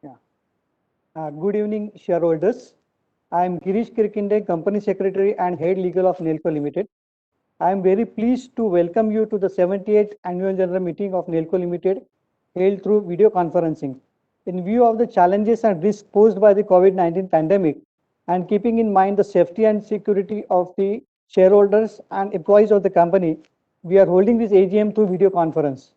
Yeah. Good evening, shareholders. I am Girish Kirkinde, Company Secretary and Head Legal of Nelco Limited. I am very pleased to welcome you to the 78th Annual General Meeting of Nelco Limited, held through video conferencing. In view of the challenges and risks posed by the COVID-19 pandemic, and keeping in mind the safety and security of the shareholders and employees of the company, we are holding this AGM through video conference.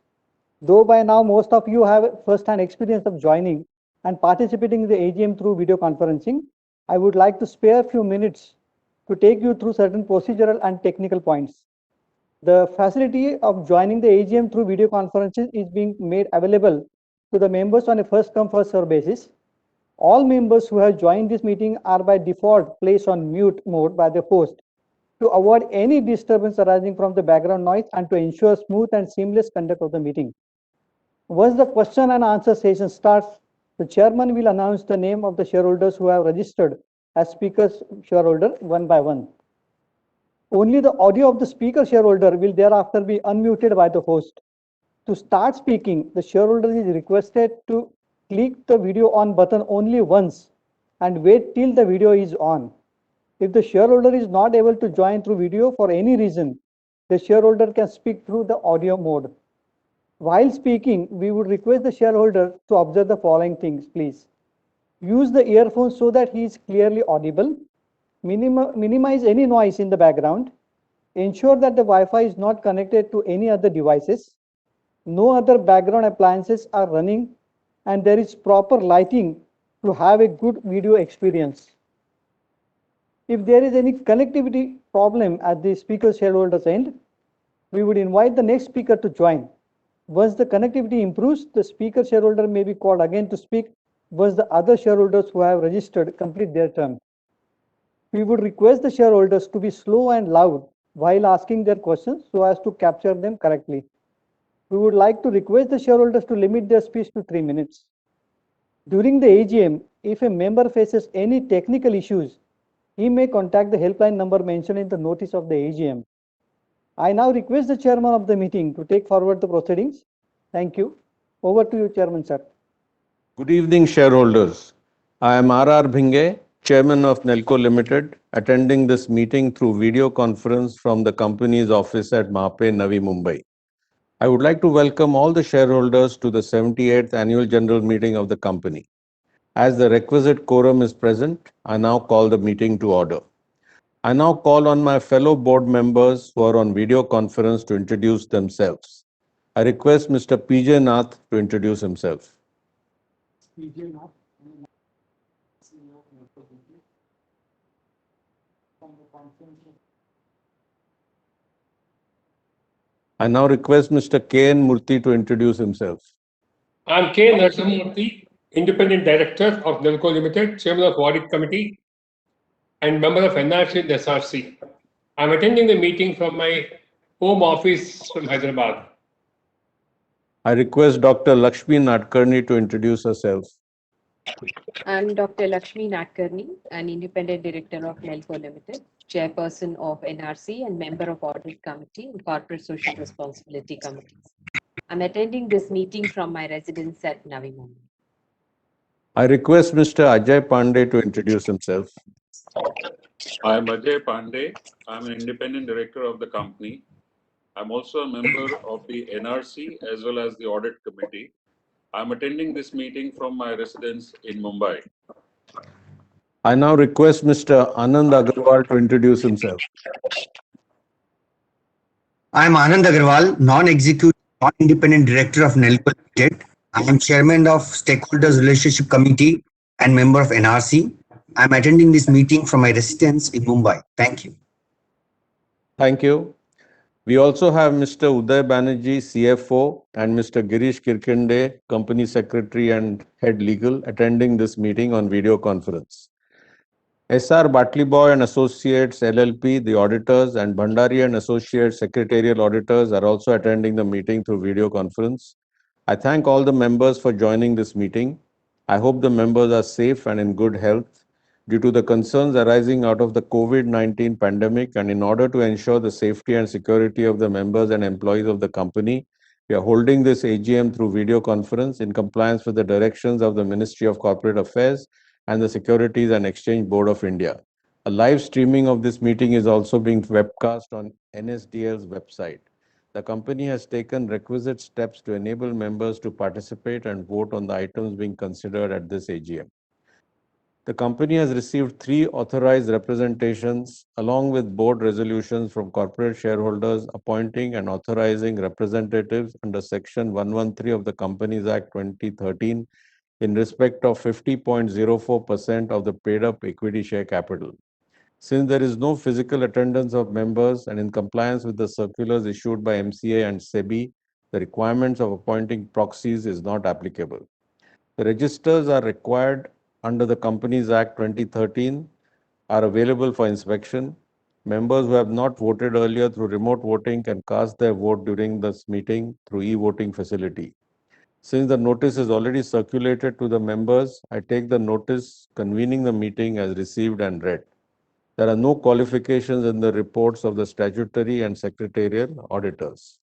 Though by now most of you have first-hand experience of joining and participating in the AGM through video conferencing, I would like to spare a few minutes to take you through certain procedural and technical points. The facility of joining the AGM through video conferences is being made available to the members on a first-come, first-served basis. All members who have joined this meeting are by default placed on mute mode by the host to avoid any disturbance arising from the background noise and to ensure smooth and seamless conduct of the meeting. Once the question and answer session starts, the chairman will announce the name of the shareholders who have registered as speakers shareholder one by one. Only the audio of the speaker shareholder will thereafter be unmuted by the host. To start speaking, the shareholder is requested to click the video on button only once and wait till the video is on. If the shareholder is not able to join through video for any reason, the shareholder can speak through the audio mode. While speaking, we would request the shareholder to observe the following things, please. Use the earphones so that he is clearly audible. Minimize any noise in the background. Ensure that the Wi-Fi is not connected to any other devices. No other background appliances are running, and there is proper lighting to have a good video experience. If there is any connectivity problem at the speaker shareholder's end, we would invite the next speaker to join. Once the connectivity improves, the speaker shareholder may be called again to speak once the other shareholders who have registered complete their turn. We would request the shareholders to be slow and loud while asking their questions so as to capture them correctly. We would like to request the shareholders to limit their speech to 3 minutes. During the AGM, if a member faces any technical issues, he may contact the helpline number mentioned in the notice of the AGM. I now request the chairman of the meeting to take forward the proceedings. Thank you. Over to you, Chairman, sir. Good evening, shareholders. I am R.R. Bhinge, Chairman of Nelco Limited, attending this meeting through video conference from the company's office at Mahape, Navi Mumbai. I would like to welcome all the shareholders to the 78th Annual General Meeting of the company. As the requisite quorum is present, I now call the meeting to order. I now call on my fellow board members who are on video conference to introduce themselves. I request Mr. P.J. Nath to introduce himself. PJ Nath. I now request Mr. K.N. Murthy to introduce himself. I am K. Narasimhamurthy, Independent Director of Nelco Limited, Chairman of Audit Committee, and member of NRC and SRC. I am attending the meeting from my home office from Hyderabad. I request Dr. Lakshmi Nadkarni to introduce herself. I'm Dr. Lakshmi Nadkarni, an Independent Director of Nelco Limited, Chairperson of NRC and member of Audit Committee and Corporate Social Responsibility Committees. I'm attending this meeting from my residence at Navi Mumbai. I request Mr. Ajay Pandey to introduce himself. I am Ajay Pandey. I'm an independent director of the company. I'm also a member of the NRC as well as the audit committee. I'm attending this meeting from my residence in Mumbai. I now request Mr. Anand Agarwal to introduce himself. I am Anand Agarwal, non-executive, non-independent director of Nelco Limited. I am chairman of Stakeholders Relationship Committee and member of NRC. I am attending this meeting from my residence in Mumbai. Thank you. Thank you. We also have Mr. Uday Banerjee, CFO, and Mr. Girish Kirkinde, Company Secretary and Head Legal, attending this meeting on video conference. S.R. Batliboy and Associates LLP, the auditors, and Bhandari and Associates Secretarial Auditors are also attending the meeting through video conference. I thank all the members for joining this meeting. I hope the members are safe and in good health. Due to the concerns arising out of the COVID-19 pandemic and in order to ensure the safety and security of the members and employees of the company, We are holding this AGM through video conference in compliance with the directions of the Ministry of Corporate Affairs and the Securities and Exchange Board of India. A live streaming of this meeting is also being webcast on NSDL's website. The company has taken requisite steps to enable members to participate and vote on the items being considered at this AGM. The company has received 3 authorized representations along with board resolutions from corporate shareholders appointing and authorizing representatives under Section 113 of the Companies Act 2013 in respect of 50.04% of the paid-up equity share capital. Since there is no physical attendance of members and in compliance with the circulars issued by MCA and SEBI, the requirements of appointing proxies is not applicable. The registers are required under the Companies Act 2013 are available for inspection. Members who have not voted earlier through remote voting can cast their vote during this meeting through e-voting facility. Since the notice is already circulated to the members, I take the notice convening the meeting as received and read. There are no qualifications in the reports of the statutory and secretarial auditors.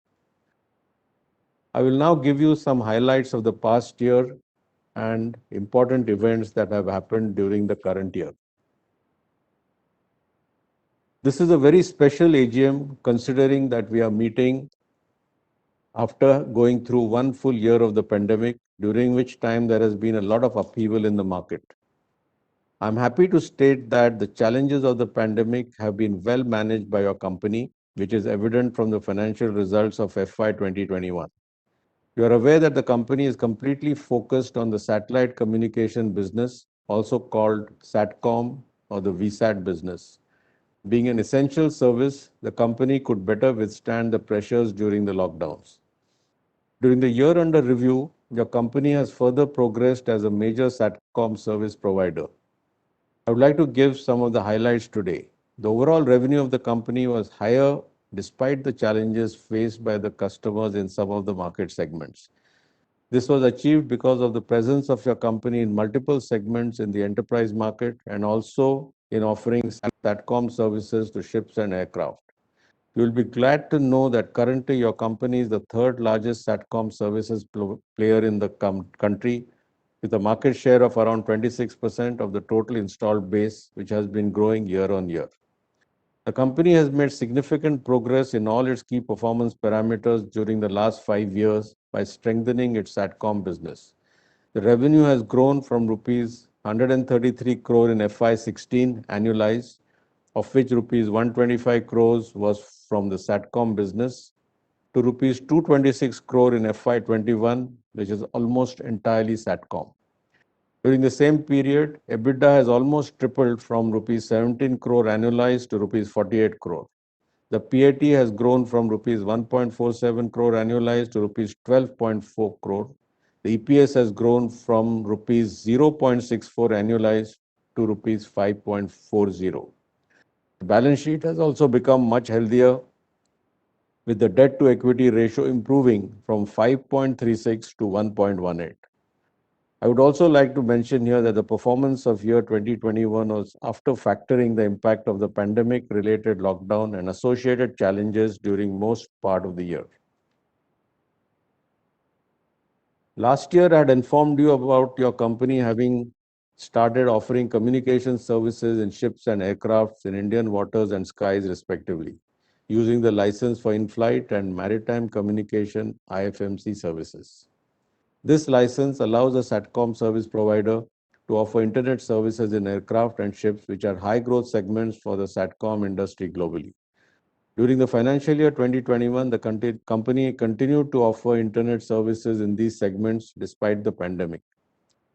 I will now give you some highlights of the past year and important events that have happened during the current year. This is a very special AGM considering that we are meeting after going through one full year of the pandemic, during which time there has been a lot of upheaval in the market. I'm happy to state that the challenges of the pandemic have been well managed by your company, which is evident from the financial results of FY 2021. You are aware that the company is completely focused on the satellite communication business, also called SATCOM or the VSAT business. Being an essential service, the company could better withstand the pressures during the lockdowns. During the year under review, your company has further progressed as a major SATCOM service provider. I would like to give some of the highlights today. The overall revenue of the company was higher despite the challenges faced by the customers in some of the market segments. This was achieved because of the presence of your company in multiple segments in the enterprise market and also in offering SATCOM services to ships and aircraft. You will be glad to know that currently your company is the 3rd largest SATCOM services player in the country, with a market share of around 26% of the total installed base, which has been growing year on year. The company has made significant progress in all its key performance parameters during the last 5 years by strengthening its SATCOM business. The revenue has grown from rupees 133 crore in FY16 annualized, of which rupees 125 crores was from the SATCOM business, to rupees 226 crore in FY21, which is almost entirely SATCOM. During the same period, EBITDA has almost tripled from rupees 17 crore annualized to rupees 48 crore. The PAT has grown from rupees 1.47 crore annualized to rupees 12.4 crore. The EPS has grown from rupees 0.64 annualized to rupees 5.40. The balance sheet has also become much healthier, with the debt to equity ratio improving from 5.36 to 1.18. I would also like to mention here that the performance of year 2021 was after factoring the impact of the pandemic related lockdown and associated challenges during most part of the year. Last year, I had informed you about your company having started offering communication services in ships and aircrafts in Indian waters and skies respectively, using the license for in-flight and maritime communication IFMC services. This license allows a SATCOM service provider to offer internet services in aircraft and ships, which are high growth segments for the SATCOM industry globally. During the financial year 2021, the company continued to offer internet services in these segments despite the pandemic.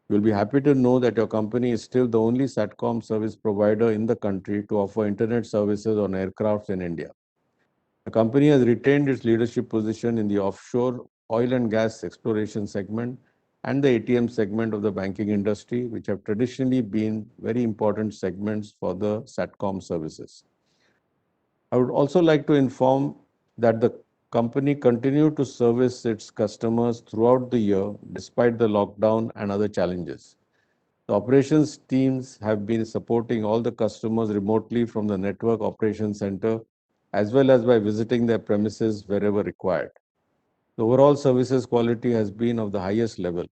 You will be happy to know that your company is still the only SATCOM service provider in the country to offer internet services on aircrafts in India. The company has retained its leadership position in the offshore oil and gas exploration segment and the ATM segment of the banking industry, which have traditionally been very important segments for the SATCOM services. I would also like to inform that the company continued to service its customers throughout the year despite the lockdown and other challenges. The operations teams have been supporting all the customers remotely from the network operations center, as well as by visiting their premises wherever required. The overall services quality has been of the highest level.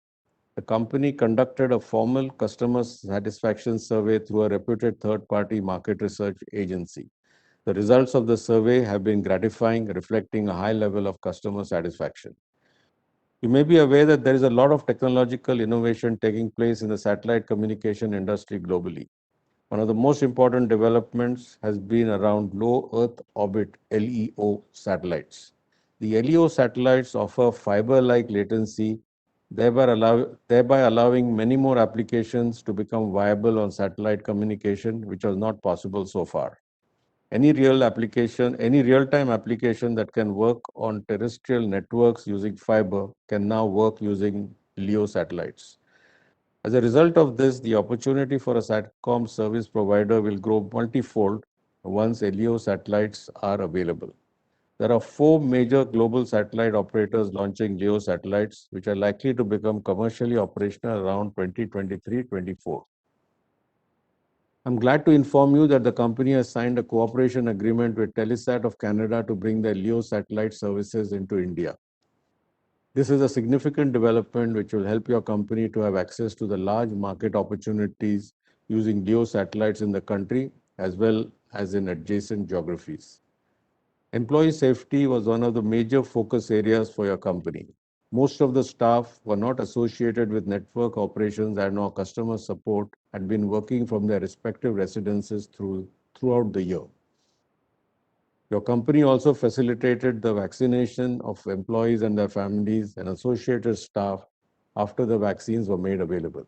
The company conducted a formal customer satisfaction survey through a reputed third-party market research agency. The results of the survey have been gratifying, reflecting a high level of customer satisfaction. You may be aware that there is a lot of technological innovation taking place in the satellite communication industry globally. One of the most important developments has been around low Earth orbit LEO satellites. The LEO satellites offer fiber-like latency, thereby allowing many more applications to become viable on satellite communication, which was not possible so far. Any real-time application that can work on terrestrial networks using fiber can now work using LEO satellites. As a result of this, the opportunity for a SATCOM service provider will grow multifold once LEO satellites are available. There are 4 major global satellite operators launching LEO satellites, which are likely to become commercially operational around 2023-24. I'm glad to inform you that the company has signed a cooperation agreement with Telesat of Canada to bring their LEO satellite services into India. This is a significant development which will help your company to have access to the large market opportunities using LEO satellites in the country as well as in adjacent geographies. Employee safety was one of the major focus areas for your company. Most of the staff were not associated with network operations and or customer support had been working from their respective residences throughout the year. Your company also facilitated the vaccination of employees and their families and associated staff after the vaccines were made available.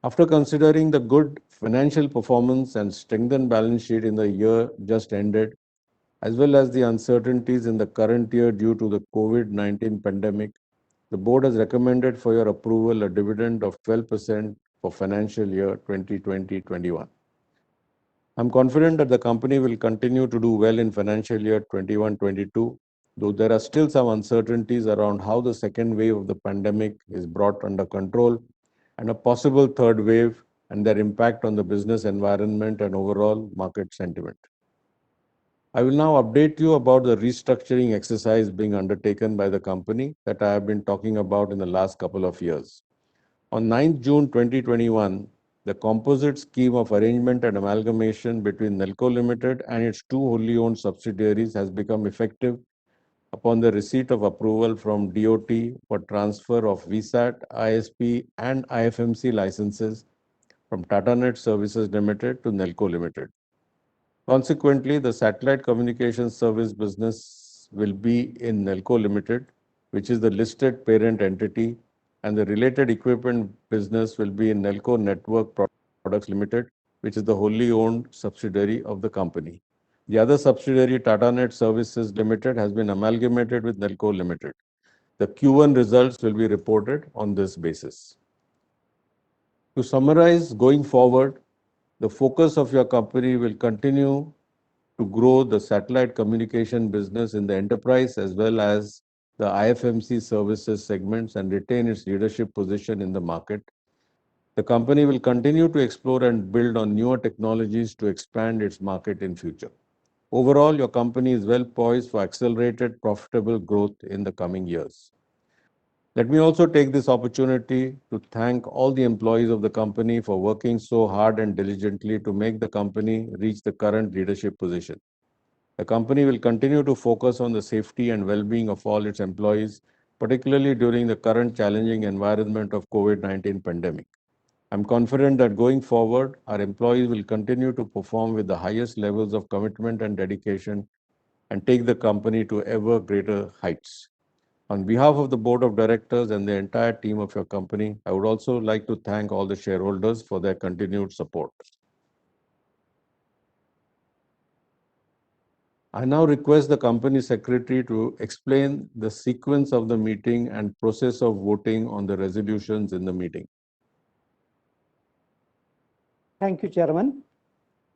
After considering the good financial performance and strengthened balance sheet in the year just ended, as well as the uncertainties in the current year due to the COVID-19 pandemic, the board has recommended for your approval a dividend of 12% for financial year 2020-21. I'm confident that the company will continue to do well in financial year 21-22, though there are still some uncertainties around how the second wave of the pandemic is brought under control and a possible third wave and their impact on the business environment and overall market sentiment. I will now update you about the restructuring exercise being undertaken by the company that I have been talking about in the last couple of years. On 9th June 2021, the composite scheme of arrangement and amalgamation between Nelco Limited and its 2 wholly owned subsidiaries has become effective upon the receipt of approval from DOT for transfer of VSAT, ISP and IFMC licenses from TataNet Services Limited to Nelco Limited. Consequently, the satellite communication service business will be in Nelco Limited, which is the listed parent entity, and the related equipment business will be in Nelco Network Products Limited, which is the wholly owned subsidiary of the company. The other subsidiary, TataNet Services Limited, has been amalgamated with Nelco Limited. The Q1 results will be reported on this basis. To summarize, going forward, the focus of your company will continue to grow the satellite communication business in the enterprise as well as the IFMC services segments and retain its leadership position in the market. The company will continue to explore and build on newer technologies to expand its market in future. Overall, your company is well poised for accelerated profitable growth in the coming years. Let me also take this opportunity to thank all the employees of the company for working so hard and diligently to make the company reach the current leadership position. The company will continue to focus on the safety and well-being of all its employees, particularly during the current challenging environment of COVID-19 pandemic. I'm confident that going forward, our employees will continue to perform with the highest levels of commitment and dedication and take the company to ever greater heights. On behalf of the board of directors and the entire team of your company, I would also like to thank all the shareholders for their continued support. I now request the company secretary to explain the sequence of the meeting and process of voting on the resolutions in the meeting. Thank you, Chairman.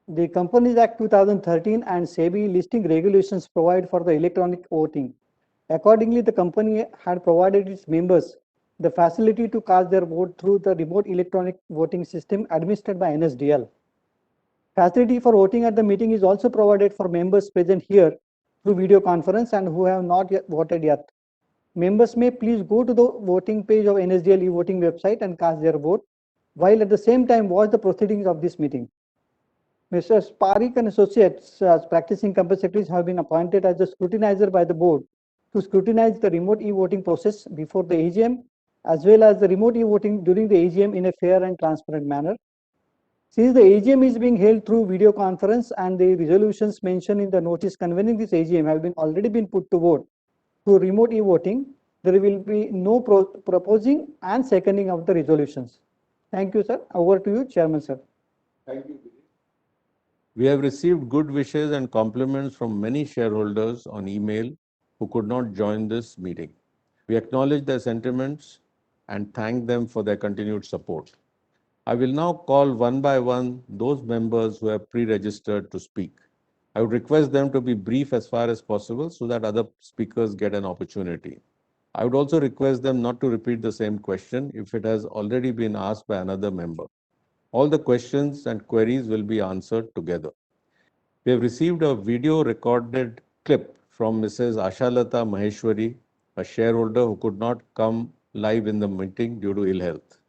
The Companies Act 2013 and SEBI listing regulations provide for the electronic voting. Accordingly, the company had provided its members the facility to cast their vote through the remote electronic voting system administered by NSDL. Facility for voting at the meeting is also provided for members present here through video conference and who have not yet voted yet. Members may please go to the voting page of NSDL e-voting website and cast their vote, while at the same time watch the proceedings of this meeting. Mr. Parikh and Associates, as practicing company secretaries, have been appointed as the scrutinizer by the board to scrutinize the remote e-voting process before the AGM, as well as the remote e-voting during the AGM in a fair and transparent manner. Since the AGM is being held through video conference and the resolutions mentioned in the notice convening this AGM have already been put to vote through remote e-voting, there will be no proposing and seconding of the resolutions. Thank you, sir. Over to you, Chairman, sir. Thank you. We have received good wishes and compliments from many shareholders on email who could not join this meeting. We acknowledge their sentiments and thank them for their continued support. I will now call one by one those members who have pre-registered to speak. I would request them to be brief as far as possible so that other speakers get an opportunity. I would also request them not to repeat the same question if it has already been asked by another member. All the questions and queries will be answered together. We have received a video recorded clip from Mrs. Ashalata Maheshwari, a shareholder who could not come live in the meeting due to ill health.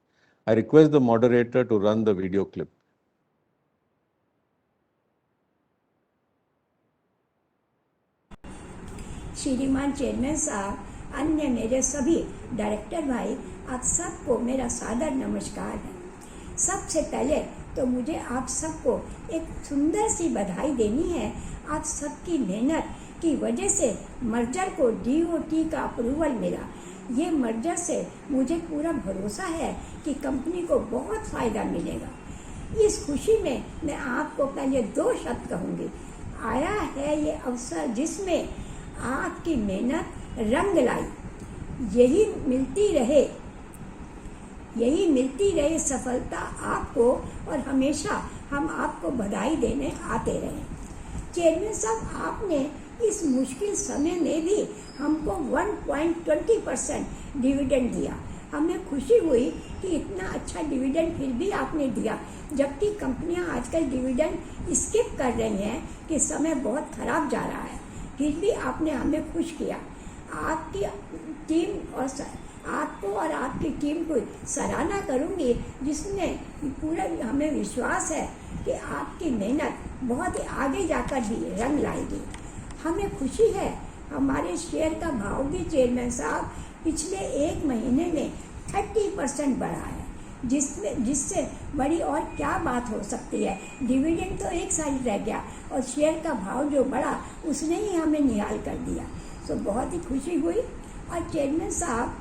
I request the moderator to run the video clip. श्रीमान chairman साहब, अन्य मेरे सभी director भाई, आप सबको मेरा सादर नमस्कार है। सबसे पहले तो मुझे आप सबको एक सुंदर सी बधाई देनी है। आप सबकी मेहनत की वजह से मर्जर को DOT का अप्रूवल मिला। ये मर्जर से मुझे पूरा भरोसा है कि कंपनी को बहुत फ़ायदा मिलेगा। इस खुशी में मैं आपको पहले 2 शब्द कहूँगी। आया है ये अवसर जिसमें आपकी मेहनत रंग लाई। यही मिलती रहे सफलता आपको, और हमेशा हम आपको बधाई देने आते रहे। चेयरमैन साहब, आपने इस मुश्किल समय में भी हमको 1.20% डिविडेंड दिया। हमें खुशी हुई कि इतना अच्छा डिविडेंड फिर भी आपने दिया, जबकि कंपनियां आजकल डिविडेंड स्किप कर रही हैं कि समय बहुत खराब जा रहा है। फिर भी आपने हमें खुश किया। आपकी टीम और आपको और आपकी टीम को सराहना करूंगी, जिसमें पूरा हमें विश्वास है कि आपकी मेहनत बहुत ही आगे जाकर भी रंग लाएगी। हमें खुशी है हमारे शेयर का भाव भी चेयरमैन साहब पिछले 1 महीने में 30% बढ़ा है, जिससे बड़ी और क्या बात हो सकती है। डिविडेंड तो एक साइड रह गया और शेयर का भाव जो बढ़ा उसने ही हमें निहाल कर दिया। तो बहुत ही खुशी हुई। और चेयरमैन साहब,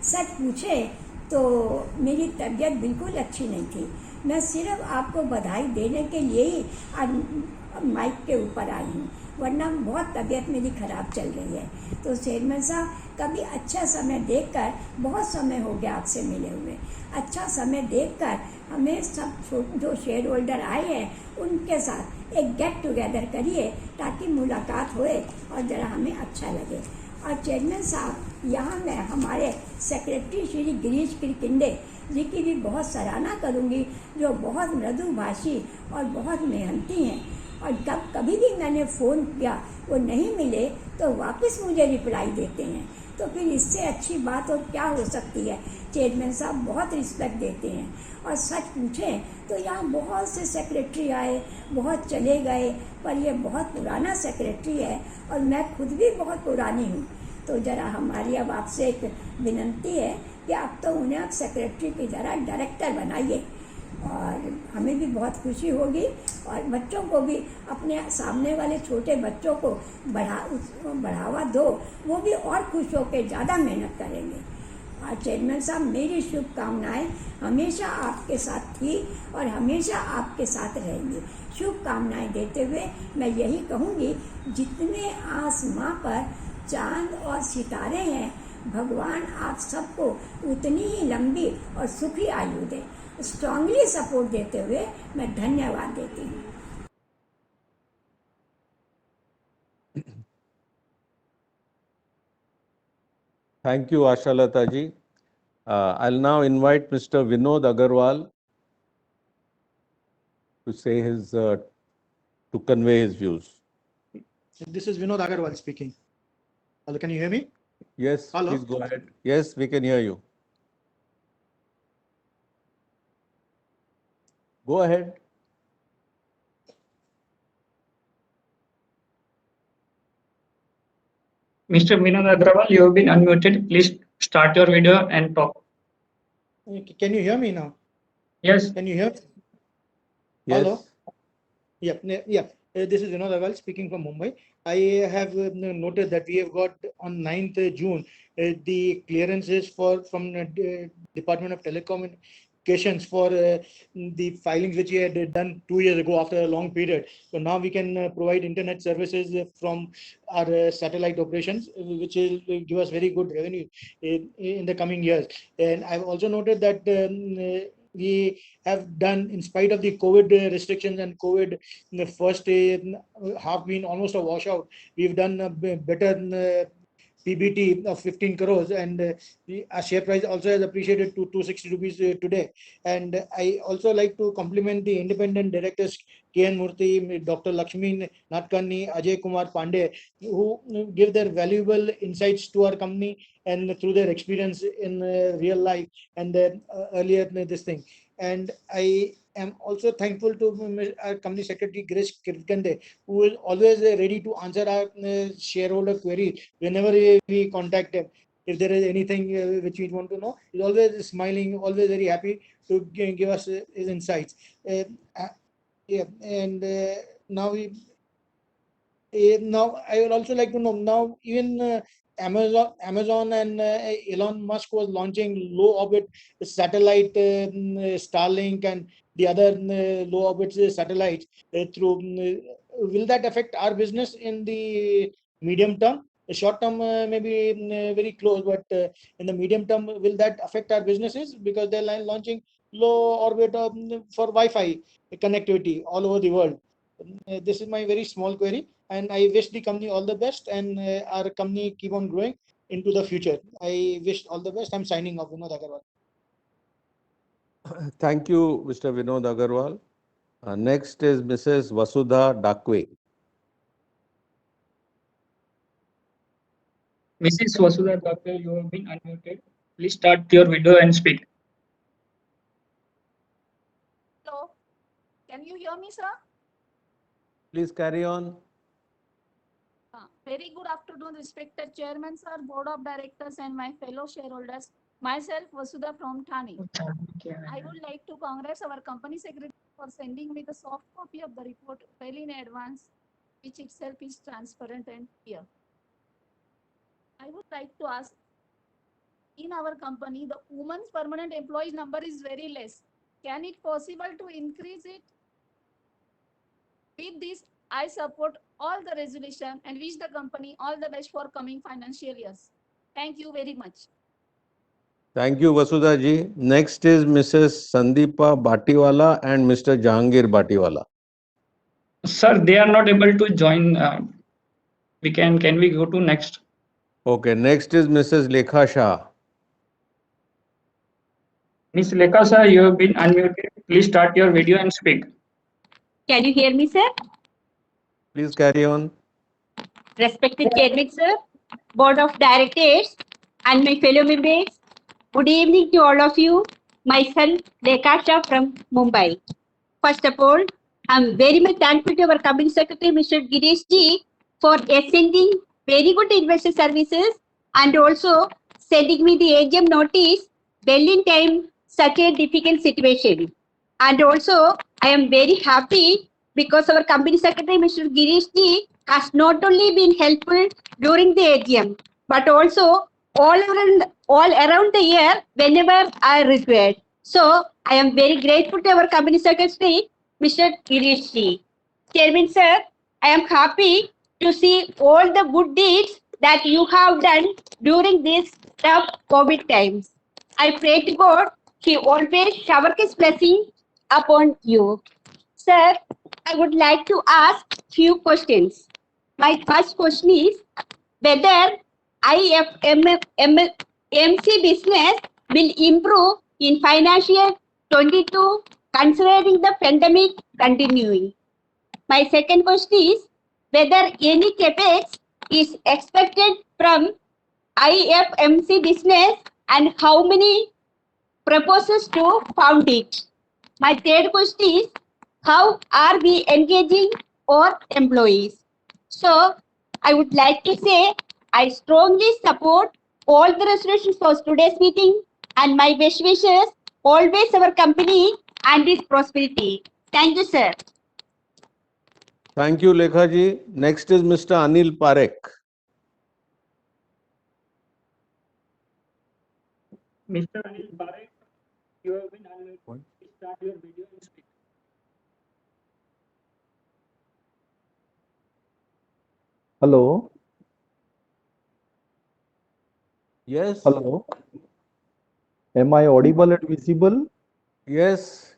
सच पूछे तो मेरी तबीयत बिल्कुल अच्छी नहीं थी। मैं सिर्फ आपको बधाई देने के लिए ही आज माइक के ऊपर आई हूँ, वरना बहुत तबीयत मेरी ख़राब चल रही है। तो चेयरमैन साहब, कभी अच्छा समय देखकर, बहुत समय हो गया आपसे मिले हुए, अच्छा समय देखकर हमें सब जो शेयर होल्डर आए हैं उनके साथ एक गेट टुगेदर करिए, ताकि मुलाकात होए और ज़रा हमें अच्छा लगे। और चेयरमैन साहब, यहाँ मैं हमारे सेक्रेटरी श्री गिरीश किरकिंडे जी की भी बहुत सराहना करूँगी, जो बहुत मृदुभाषी और बहुत मेहनती हैं। और जब कभी भी मैंने फ़ोन किया वो नहीं मिले तो वापस मुझे रिप्लाई देते हैं। तो फिर इससे अच्छी बात और क्या हो सकती है। चेयरमैन साहब बहुत रिस्पेक्ट देते हैं। और सच पूछें तो यहाँ बहुत से सेक्रेटरी आए, बहुत चले गए, पर ये बहुत पुराना सेक्रेटरी है और मैं खुद भी बहुत पुरानी हूँ। तो ज़रा हमारी अब आपसे एक विनंती है कि आप तो उन्हें अब सेक्रेटरी की ज़रा डायरेक्टर बनाइए, और हमें भी बहुत खुशी होगी। और बच्चों को भी, अपने सामने वाले छोटे बच्चों को बढ़ावा दो, वो भी और खुश होकर ज़्यादा मेहनत करेंगे। और चेयरमैन साहब, मेरी शुभकामनाएं हमेशा आपके साथ थी और हमेशा आपके साथ रहेंगी। शुभकामनाएं देते हुए मैं यही कहूँगी, जितने आसमां पर चांद और सितारे हैं, भगवान आप सबको उतनी ही लंबी और सुखी आयु दे। स्ट्रांगली सपोर्ट देते हुए मैं धन्यवाद देती हूँ। Thank you, Ashalata ji. I'll now invite Mr. Vinod Agarwal to say to convey his views. This is Vinod Agarwal speaking. Hello, can you hear me? Yes, Hello? please go ahead. Yes, we can hear you. Go ahead. Mr. Vinod Agrawal, you have been unmuted. Please start your video and talk. Can you hear me now? Yes, Can you hear? Yes. Hello? Yeah. This is Vinod Agarwal speaking from Mumbai. I have noted that we have got on 9th June the clearances from Department of Telecommunications for the filings which we had done 2 years ago after a long period. So now we can provide internet services from our satellite operations, which will give us very good revenue in the coming years. And I've also noted that we have done, in spite of the COVID restrictions and COVID in the first half been almost a washout, we've done a better PBT of 15 crores, and our share price also has appreciated to 260 rupees today. And I also like to compliment the independent directors KN Murthy, Dr. Lakshmi Natkani, Ajay Kumar Pandey, who give their valuable insights to our company and through their experience in real life and then earlier this thing. And I am also thankful to our company secretary Girish Kirkande, who is always ready to answer our shareholder query whenever we contact him. If there is anything which we want to know, he's always smiling, always very happy to give us his insights. Yeah, and now now I would also like to know, now even Amazon and Elon Musk was launching low orbit satellite Starlink and the other low orbit satellites through. Will that affect our business in the medium term? The short term may be very close, but in the medium term, will that affect our businesses because they're launching low orbit for Wi-Fi connectivity all over the world? This is my very small query, and I wish the company all the best and our company keep on growing into the future. I wish all the best. I'm signing off, Vinod Agarwal. Thank you, Mr. Vinod Agarwal. Next is Mrs. Vasudha Dakwe. Mrs. Vasudha Dakwe, you have been unmuted. Please start your video and speak. Hello, can you hear me, sir? Please carry on. Very good afternoon, respected chairman, sir, board of directors, and my fellow shareholders. Myself, Vasudha from Thane. I would like to congratulate our company secretary for sending me the soft copy of the report well in advance, which itself is transparent and clear. I would like to ask, in our company, the women's permanent employees number is very less. Can it possible to increase it? With this, I support all the resolution and wish the company all the best for coming financial years. Thank you very much. Thank you, Vasudha ji. Next is Mrs. Sandeepa Batiwala and Mr. Jahangir Batiwala. Sir, they are not able to join. Can we go to next? Okay, next is Mrs. Lekha Shah. Ms. Lekha sir, you have been unmuted. Please start your video and speak. Can you hear me, sir? Please carry on. Respected Chairman, sir, Board of Directors, and my fellow members, good evening to all of you. Myself, Lekha Shah from Mumbai. First of all, I'm very much thankful to our Company Secretary, Mr. Girish ji, for sending very good investor services and also sending me the AGM notice well in time, such a difficult situation. And also, I am very happy because our Company Secretary, Mr. Girish ji, has not only been helpful during the AGM, but also all around the year whenever I required. So, I am very grateful to our Company Secretary, Mr. Girish ji. Chairman sir, I am happy to see all the good deeds that you have done during these tough COVID times. I pray to God He always shower His blessing upon you. Sir, I would like to ask few questions. My first question is whether IFMC business will improve in financial 22 considering the pandemic continuing. My second question is whether any capex is expected from IFMC business and how many proposals to found it? My third question is, how are we engaging our employees? So I would like to say I strongly support all the resolutions for today's meeting and my best wishes always our company and its prosperity. Thank you, sir. Thank you, Lekha ji. Next is Mr. Anil Parekh. Mr. Anil Parekh, you have been unmuted. Please start your video and speak. Hello. Yes. Hello. Am I audible and visible? Yes.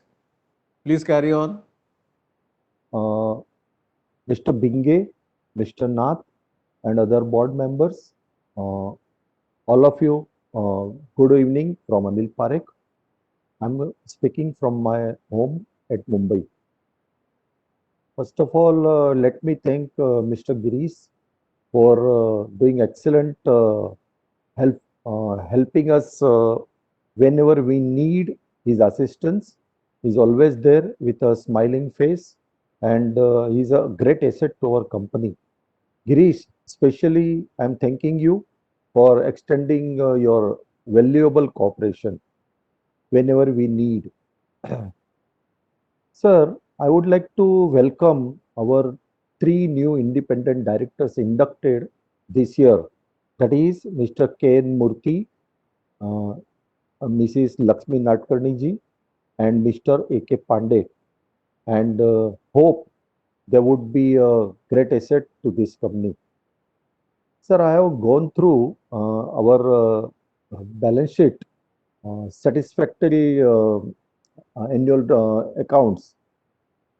Please carry on. Mr. Binge, Mr. Nath, and other board members, all of you, good evening from Anil Parekh. I'm speaking from my home at Mumbai. First of all, let me thank Mr. Girish for doing excellent helping us whenever we need his assistance. He's always there with a smiling face, and he's a great asset to our company. Girish, especially I'm thanking you for extending your valuable cooperation whenever we need. Sir, I would like to welcome our 3 new independent directors inducted this year. That is Mr. K.N. Murthy, Mrs. Lakshmi Nadkarni ji, and Mr. A.K. Pandey. And hope they would be a great asset to this company. Sir, I have gone through our balance sheet, satisfactory annual accounts.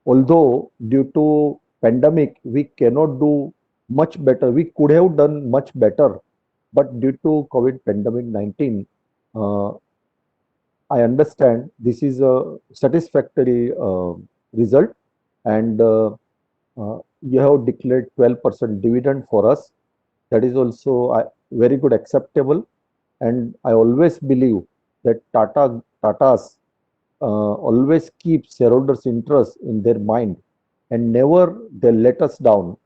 Although due to pandemic, we cannot do much better. We could have done much better, but due to COVID pandemic 19, I understand this is a satisfactory result, and you have declared 12% dividend for us. That is also very good, acceptable, and I always believe that Tatas always keep shareholders' interest in their mind, and never they let us down,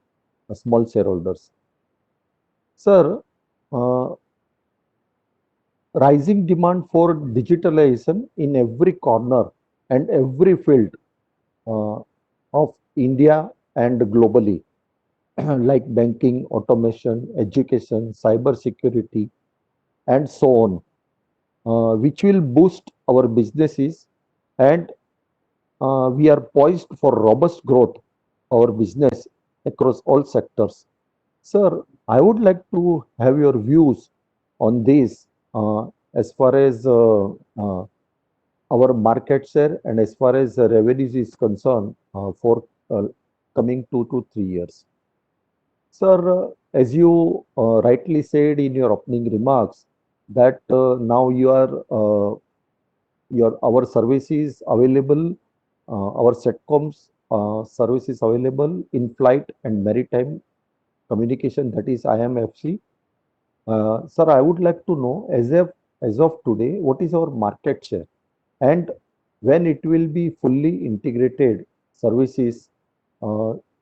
small shareholders. Sir, rising demand for digitalization in every corner and every field of India and globally, like banking, automation, education, cyber security, and so on, which will boost our businesses, and we are poised for robust growth our business across all sectors. Sir, I would like to have your views on this as far as our market share and as far as revenues is concerned for coming 2 to 3 years. Sir, as you rightly said in your opening remarks, that now our services available, our SETCOMs services available in flight and maritime communication, that is IMFC. Sir, I would like to know, as of today, what is our market share, and when it will be fully integrated services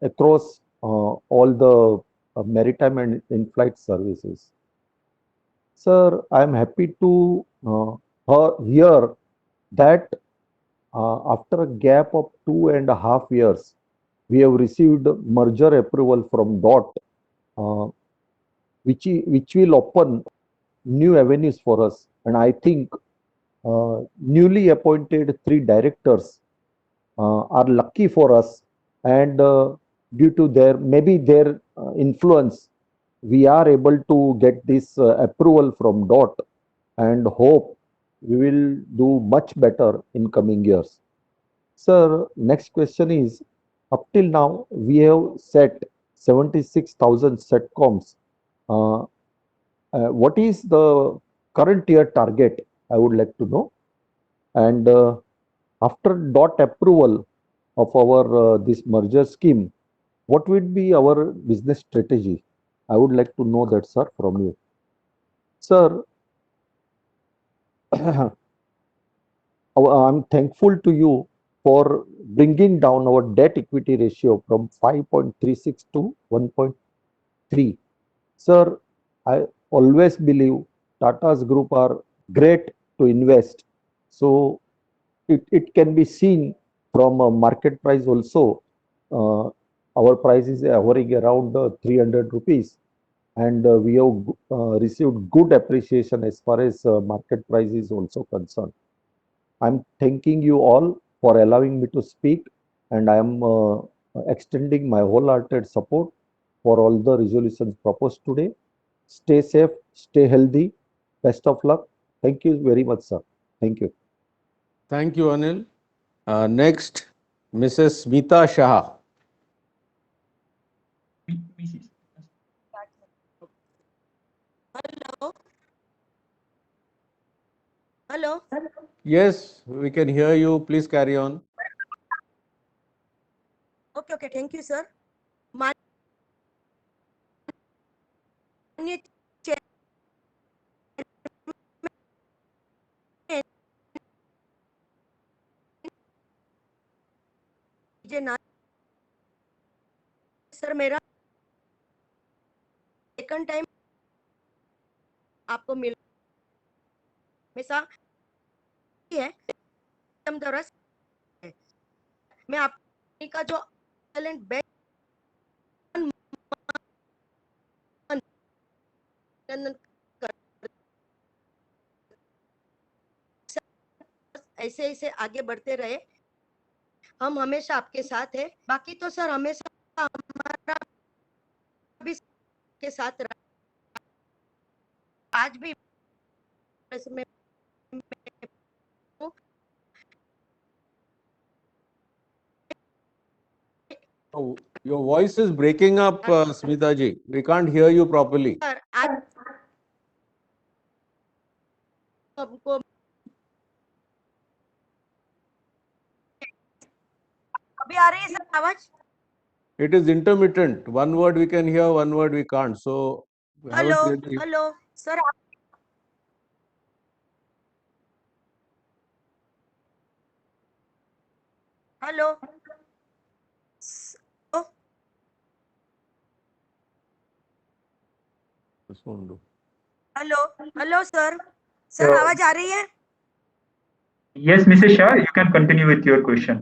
across all the maritime and in-flight services. Sir, I am happy to hear that after a gap of 2.5 years, we have received merger approval from DOT, which will open new avenues for us. And I think newly appointed 3 directors are lucky for us, and due to their influence, we are able to get this approval from DOT, and hope we will do much better in coming years. Sir, next question is, up till now, we have set 76,000 SETCOMs. What is the current year target? I would like to know. And after DOT approval of our this merger scheme, what would be our business strategy? I would like to know that, sir, from you. Sir, I'm thankful to you for bringing down our debt equity ratio from 5.36 to 1.3. Sir, I always believe Tata's group are great to invest. So it can be seen from a market price also. Our price is hovering around 300 rupees, and we have received good appreciation as far as market price is also concerned. I'm thanking you all for allowing me to speak, and I am extending my wholehearted support for all the resolutions proposed today. Stay safe, stay healthy. Best of luck. Thank you very much, sir. Thank you. Thank you, Anil. Next, Mrs. Smita Shah. Hello. Hello. Yes, we can hear you. Please carry on. Okay. Thank you, sir. माननीय sir, मेरा second time आपको मिल हमेशा है मैं आपका जो talent best ऐसे ऐसे आगे बढ़ते रहे, हम हमेशा आपके साथ है। बाकी तो सर हमेशा हमारा भी के साथ रहा, आज भी में Oh, your voice is breaking up, Smita ji. We can't hear you properly. Sir आज हमको अभी आ रही है सर आवाज? It is intermittent. One word we can hear, one word we can't. So, we haven't hello really- hello sir, hello hello hello sir, sir आवाज आ रही है? Yes, Mrs. Shah, you can continue with your question.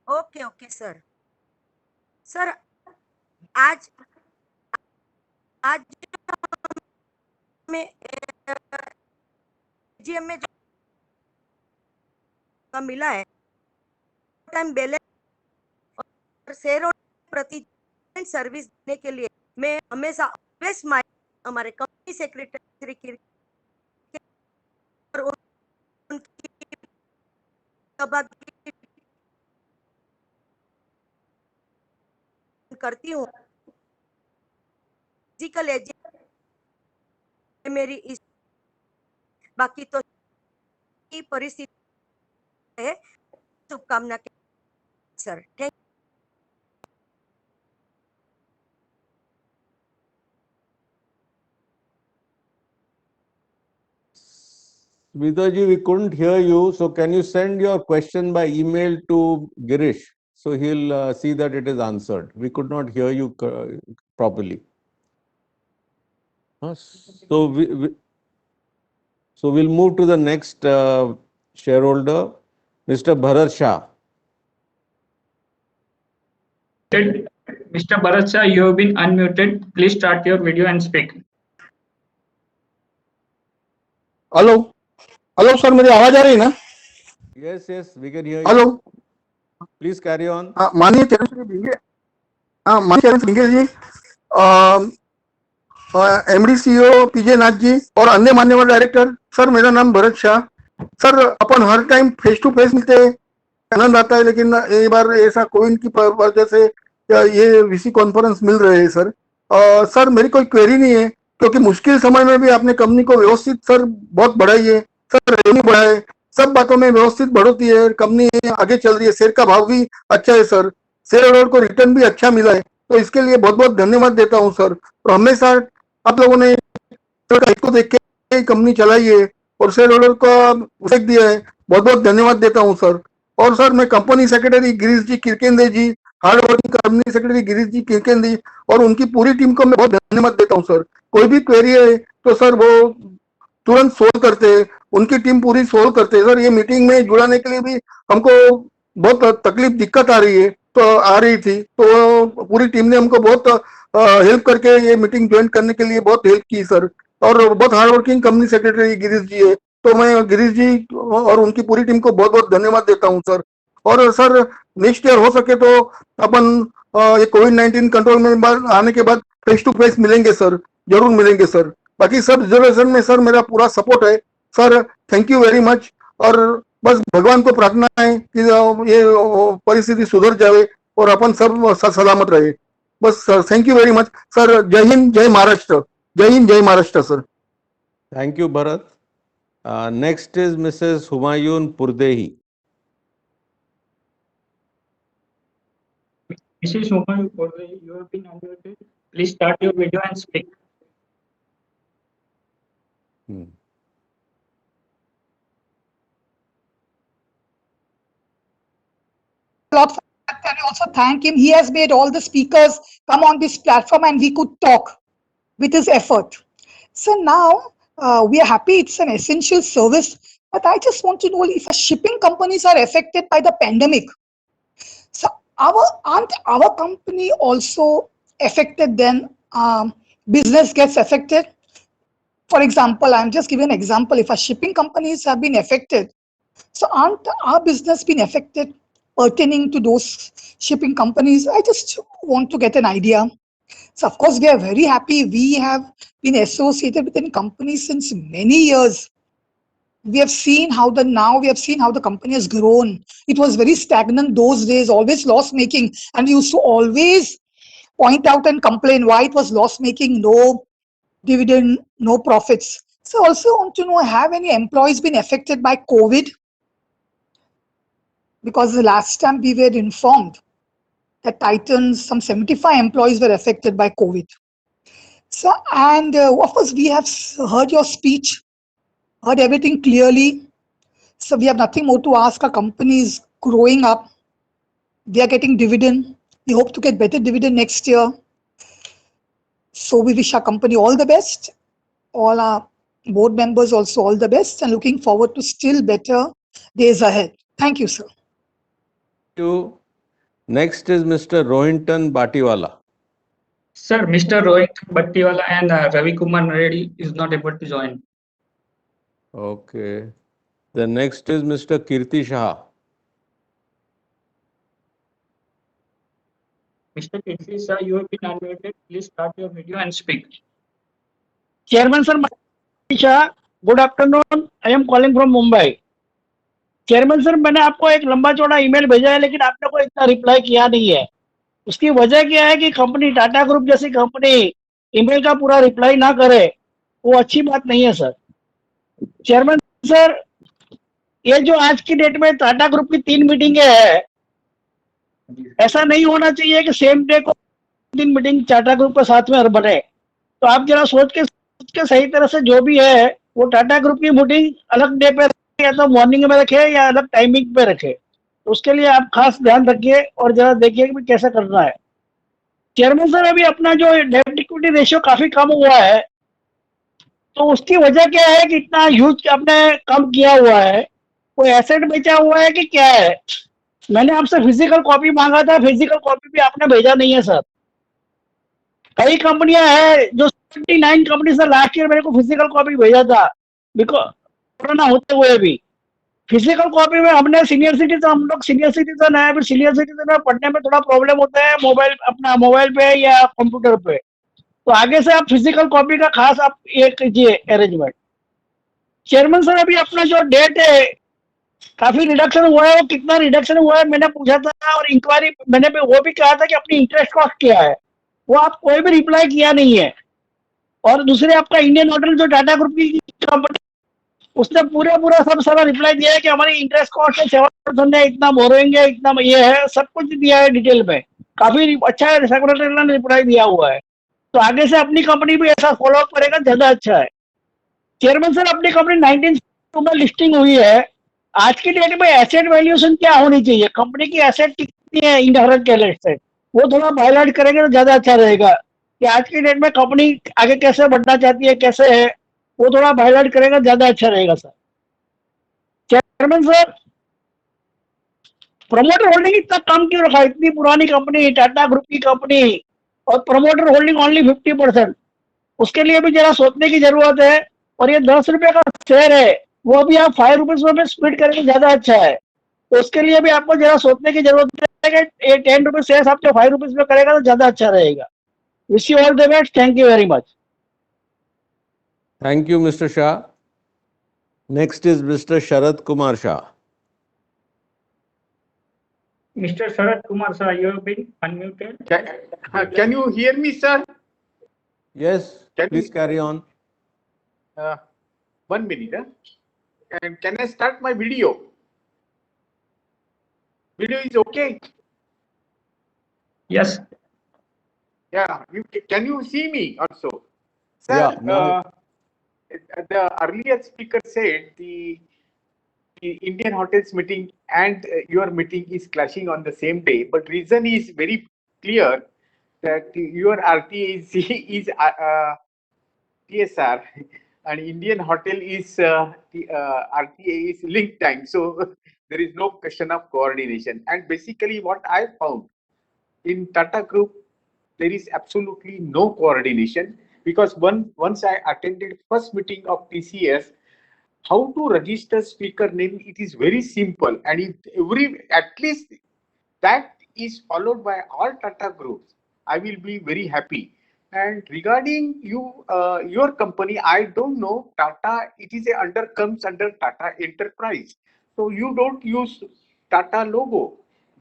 Okay sir. Sir आज आज में GM में जो मिला है टाइम बैलेंस और शेयर प्रति सर्विस देने के लिए मैं हमेशा ऑलवेज हमारे कंपनी सेक्रेटरी और उनकी करती हूँ। फिजिकल एज मेरी इस बाकी तो की परिस्थिति है, शुभकामना sir. Thank Smita ji, we couldn't hear you. So, can you send your question by email to Girish? So, he'll see that it is answered. We could not hear you properly. So, we'll move to the next shareholder, Mr. Bharat Shah. Mr. Bharat Shah, you have been unmuted. Please start your video and speak. Hello sir, मेरी आवाज आ रही है ना? Yes, we can hear you. Hello, Please carry on. माननीय चरण श्री भिंगे, माननीय चरण भिंगे जी, MD CEO पीजे नाथ जी और अन्य मान्यवर डायरेक्टर, सर मेरा नाम भरत शाह। सर अपन हर टाइम फेस टू फेस मिलते हैं, आनंद आता है, लेकिन ये बार ऐसा कोविड की वजह से ये वीसी कॉन्फ्रेंस मिल रहे हैं सर। सर मेरी कोई क्वेरी नहीं है, क्योंकि मुश्किल समय में भी आपने कंपनी को व्यवस्थित सर बहुत बढ़ाई है सर, रेवेन्यू बढ़ाए, सब बातों में व्यवस्थित बढ़ोती है, कंपनी आगे चल रही है, शेयर का भाव भी अच्छा है सर, शेयर होल्डर को रिटर्न भी अच्छा मिला है, तो इसके लिए बहुत बहुत धन्यवाद देता हूं सर। और हमेशा आप लोगों ने को देख के कंपनी चलाई है और शेयर होल्डर को उसेक दिया है, बहुत बहुत धन्यवाद देता हूँ सर। और सर मैं company secretary Girish ji Kirkende ji, hard working company secretary Girish ji Kirkende और उनकी पूरी टीम को मैं बहुत धन्यवाद देता हूँ सर। कोई भी क्वेरी है तो सर वो तुरंत सोल्व करते हैं, उनकी टीम पूरी सोल्व करते हैं सर। ये मीटिंग में जुड़ाने के लिए भी हमको बहुत तकलीफ दिक्कत आ रही थी, तो पूरी टीम ने हमको बहुत हेल्प करके ये मीटिंग ज्वाइन करने के लिए बहुत हेल्प की सर। और बहुत hard working company secretary Girish ji है, तो मैं गिरीश जी और उनकी पूरी टीम को बहुत बहुत धन्यवाद देता हूँ सर। और सर नेक्स्ट ईयर हो सके तो अपन ये कोविड-19 कंट्रोल में आने के बाद फेस टू फेस मिलेंगे सर, जरूर मिलेंगे सर। बाकी सब रिजर्वेशन में सर मेरा पूरा सपोर्ट है sir. Thank you very much. और बस भगवान को प्रार्थना है कि ये परिस्थिति सुधर जाए और अपन सब सलामत रहे। बस sir, thank you very much sir. जय हिंद, जय महाराष्ट्र। जय हिंद, जय Maharashtra sir. Thank you, Bharat. Next is Mrs. Humayun Purdehi. Mrs. Humayun Purdehi, you have been unmuted. Please start your video and speak. Lot for that. Can you also thank him? He has made all the speakers come on this platform and we could talk with his effort. So now we are happy it's an essential service, but I just want to know if shipping companies are affected by the pandemic. So aren't our company also affected then? Business gets affected. For example, I'm just giving an example. If our shipping companies have been affected, so aren't our business been affected pertaining to those shipping companies? I just want to get an idea. So of course, we are very happy. We have been associated with any company since many years. We have seen how the company has grown. It was very stagnant those days, always loss making, and we used to always point out and complain why it was loss making, no dividend, no profits. So also want to know, have any employees been affected by COVID? Because the last time we were informed that Titans, some 75 employees were affected by COVID. So, and of course, we have heard your speech, heard everything clearly. So we have nothing more to ask. Our company is growing up. They are getting dividend. We hope to get better dividend next year. So we wish our company all the best. All our board members also all the best, and looking forward to still better days ahead. Thank you, sir. Thank you. Next is Mr. Rohinton Batiwala. Sir, Mr. Rohit Battiwala and Ravi Kumar Reddy is not able to join. Okay. The next is Mr. Kirti Shah. Mr. Kirti Shah, you have been unmuted. Please start your video and speak. Chairman sir, Shah, good afternoon. I am calling from Mumbai. Chairman sir, मैंने आपको एक लंबा चौड़ा email भेजा है, लेकिन आपने कोई इतना रिप्लाई किया नहीं है। उसकी वजह क्या है कि कंपनी टाटा ग्रुप जैसी कंपनी ईमेल का पूरा रिप्लाई ना करे, वो अच्छी बात नहीं है सर। चेयरमैन सर, ये जो आज की डेट में टाटा ग्रुप की 3 मीटिंगें है, ऐसा नहीं होना चाहिए कि सेम डे को 3 मीटिंग टाटा ग्रुप के साथ में बने। तो आप जरा सोच के सही तरह से जो भी है वो टाटा ग्रुप की मीटिंग अलग डे पे या तो मॉर्निंग में रखे या अलग टाइमिंग पे रखे। तो उसके लिए आप खास ध्यान रखिए और जरा देखिए कि कैसा करना है। चेयरमैन सर, अभी अपना जो डेब्ट इक्विटी रेशियो काफी कम हुआ है, तो उसकी वजह क्या है कि इतना यूज आपने कम किया हुआ है? कोई एसेट बेचा हुआ है कि क्या है? मैंने आपसे फिजिकल कॉपी मांगा था, फिजिकल कॉपी भी आपने भेजा नहीं है सर। कई कंपनियां हैं जो 59 कंपनी से लास्ट ईयर मेरे को फिजिकल कॉपी भेजा था, बिकॉज कोरोना होते हुए भी। फिजिकल कॉपी में हमने सीनियर सिटीजन, हम लोग सीनियर सिटीजन है, फिर सीनियर सिटीजन में पढ़ने में थोड़ा प्रॉब्लम होता है मोबाइल पे या कंप्यूटर पे। तो आगे से आप फिजिकल कॉपी का खास आप ये कीजिए अरेंजमेंट। चेयरमैन सर, अभी अपना जो डेट है काफी रिडक्शन हुआ है, वो कितना रिडक्शन हुआ है मैंने पूछा था, और इंक्वायरी मैंने वो भी कहा था कि अपनी इंटरेस्ट कॉस्ट क्या है, वो आप कोई भी रिप्लाई किया नहीं है। और दूसरे आपका इंडियन होटल जो टाटा ग्रुप की कंपनी, उसने पूरा सब सारा रिप्लाई दिया है कि हमारी इंटरेस्ट कॉस्ट है 7% है, इतना बोरोइंग है, इतना ये है, सब कुछ दिया है डिटेल में। काफी अच्छा है, सेक्रेटरी ने रिप्लाई दिया हुआ है। तो आगे से अपनी कंपनी भी ऐसा फॉलो अप करेगा, ज्यादा अच्छा है। चेयरमैन सर, अपनी कंपनी 19 में लिस्टिंग हुई है। आज की डेट में एसेट वैल्यूएशन क्या होनी चाहिए? कंपनी की एसेट कितनी है इनहेरेंट से? वो थोड़ा हाईलाइट करेंगे तो ज्यादा अच्छा रहेगा कि आज की डेट में कंपनी आगे कैसे बढ़ना चाहती है, कैसे है, वो थोड़ा हाईलाइट करेगा ज्यादा अच्छा रहेगा sir. Chairman sir, promoter holding इतना कम क्यों रखा? इतनी पुरानी कंपनी, टाटा ग्रुप की कंपनी, और प्रमोटर होल्डिंग ओनली 50%। उसके लिए भी जरा सोचने की जरूरत है। और ये 10 रुपए का शेयर है, वो भी आप 5 रुपीज में स्प्लिट करेंगे ज्यादा अच्छा है। तो उसके लिए भी आपको जरा सोचने की जरूरत है कि ये 10 रुपीज शेयर आप जो 5 रुपीज में करेगा तो ज्यादा अच्छा रहेगा। Wish you all the best. Thank you very much. Thank you, Mr. Shah. Next is Mr. Sharad Kumar Shah. Mr. Sharad Kumar Shah, you have been unmuted. Can you hear me, sir? Yes, please carry on. 1 minute. And can I start my video? Video is okay? Yes. Yeah. Can you see me also? Sir, Yeah, now- the earlier speaker said the Indian Hotels meeting and your meeting is clashing on the same day, but reason is very clear that your RTA is TSR and Indian Hotel is RTA is link time, so there is no question of coordination. And basically what I found in Tata Group, there is absolutely no coordination, because once I attended first meeting of TCS, how to register speaker name, it is very simple, and if at least that is followed by all Tata groups, I will be very happy. And regarding your company, I don't know, Tata, it is comes under Tata Enterprise, so you don't use Tata logo.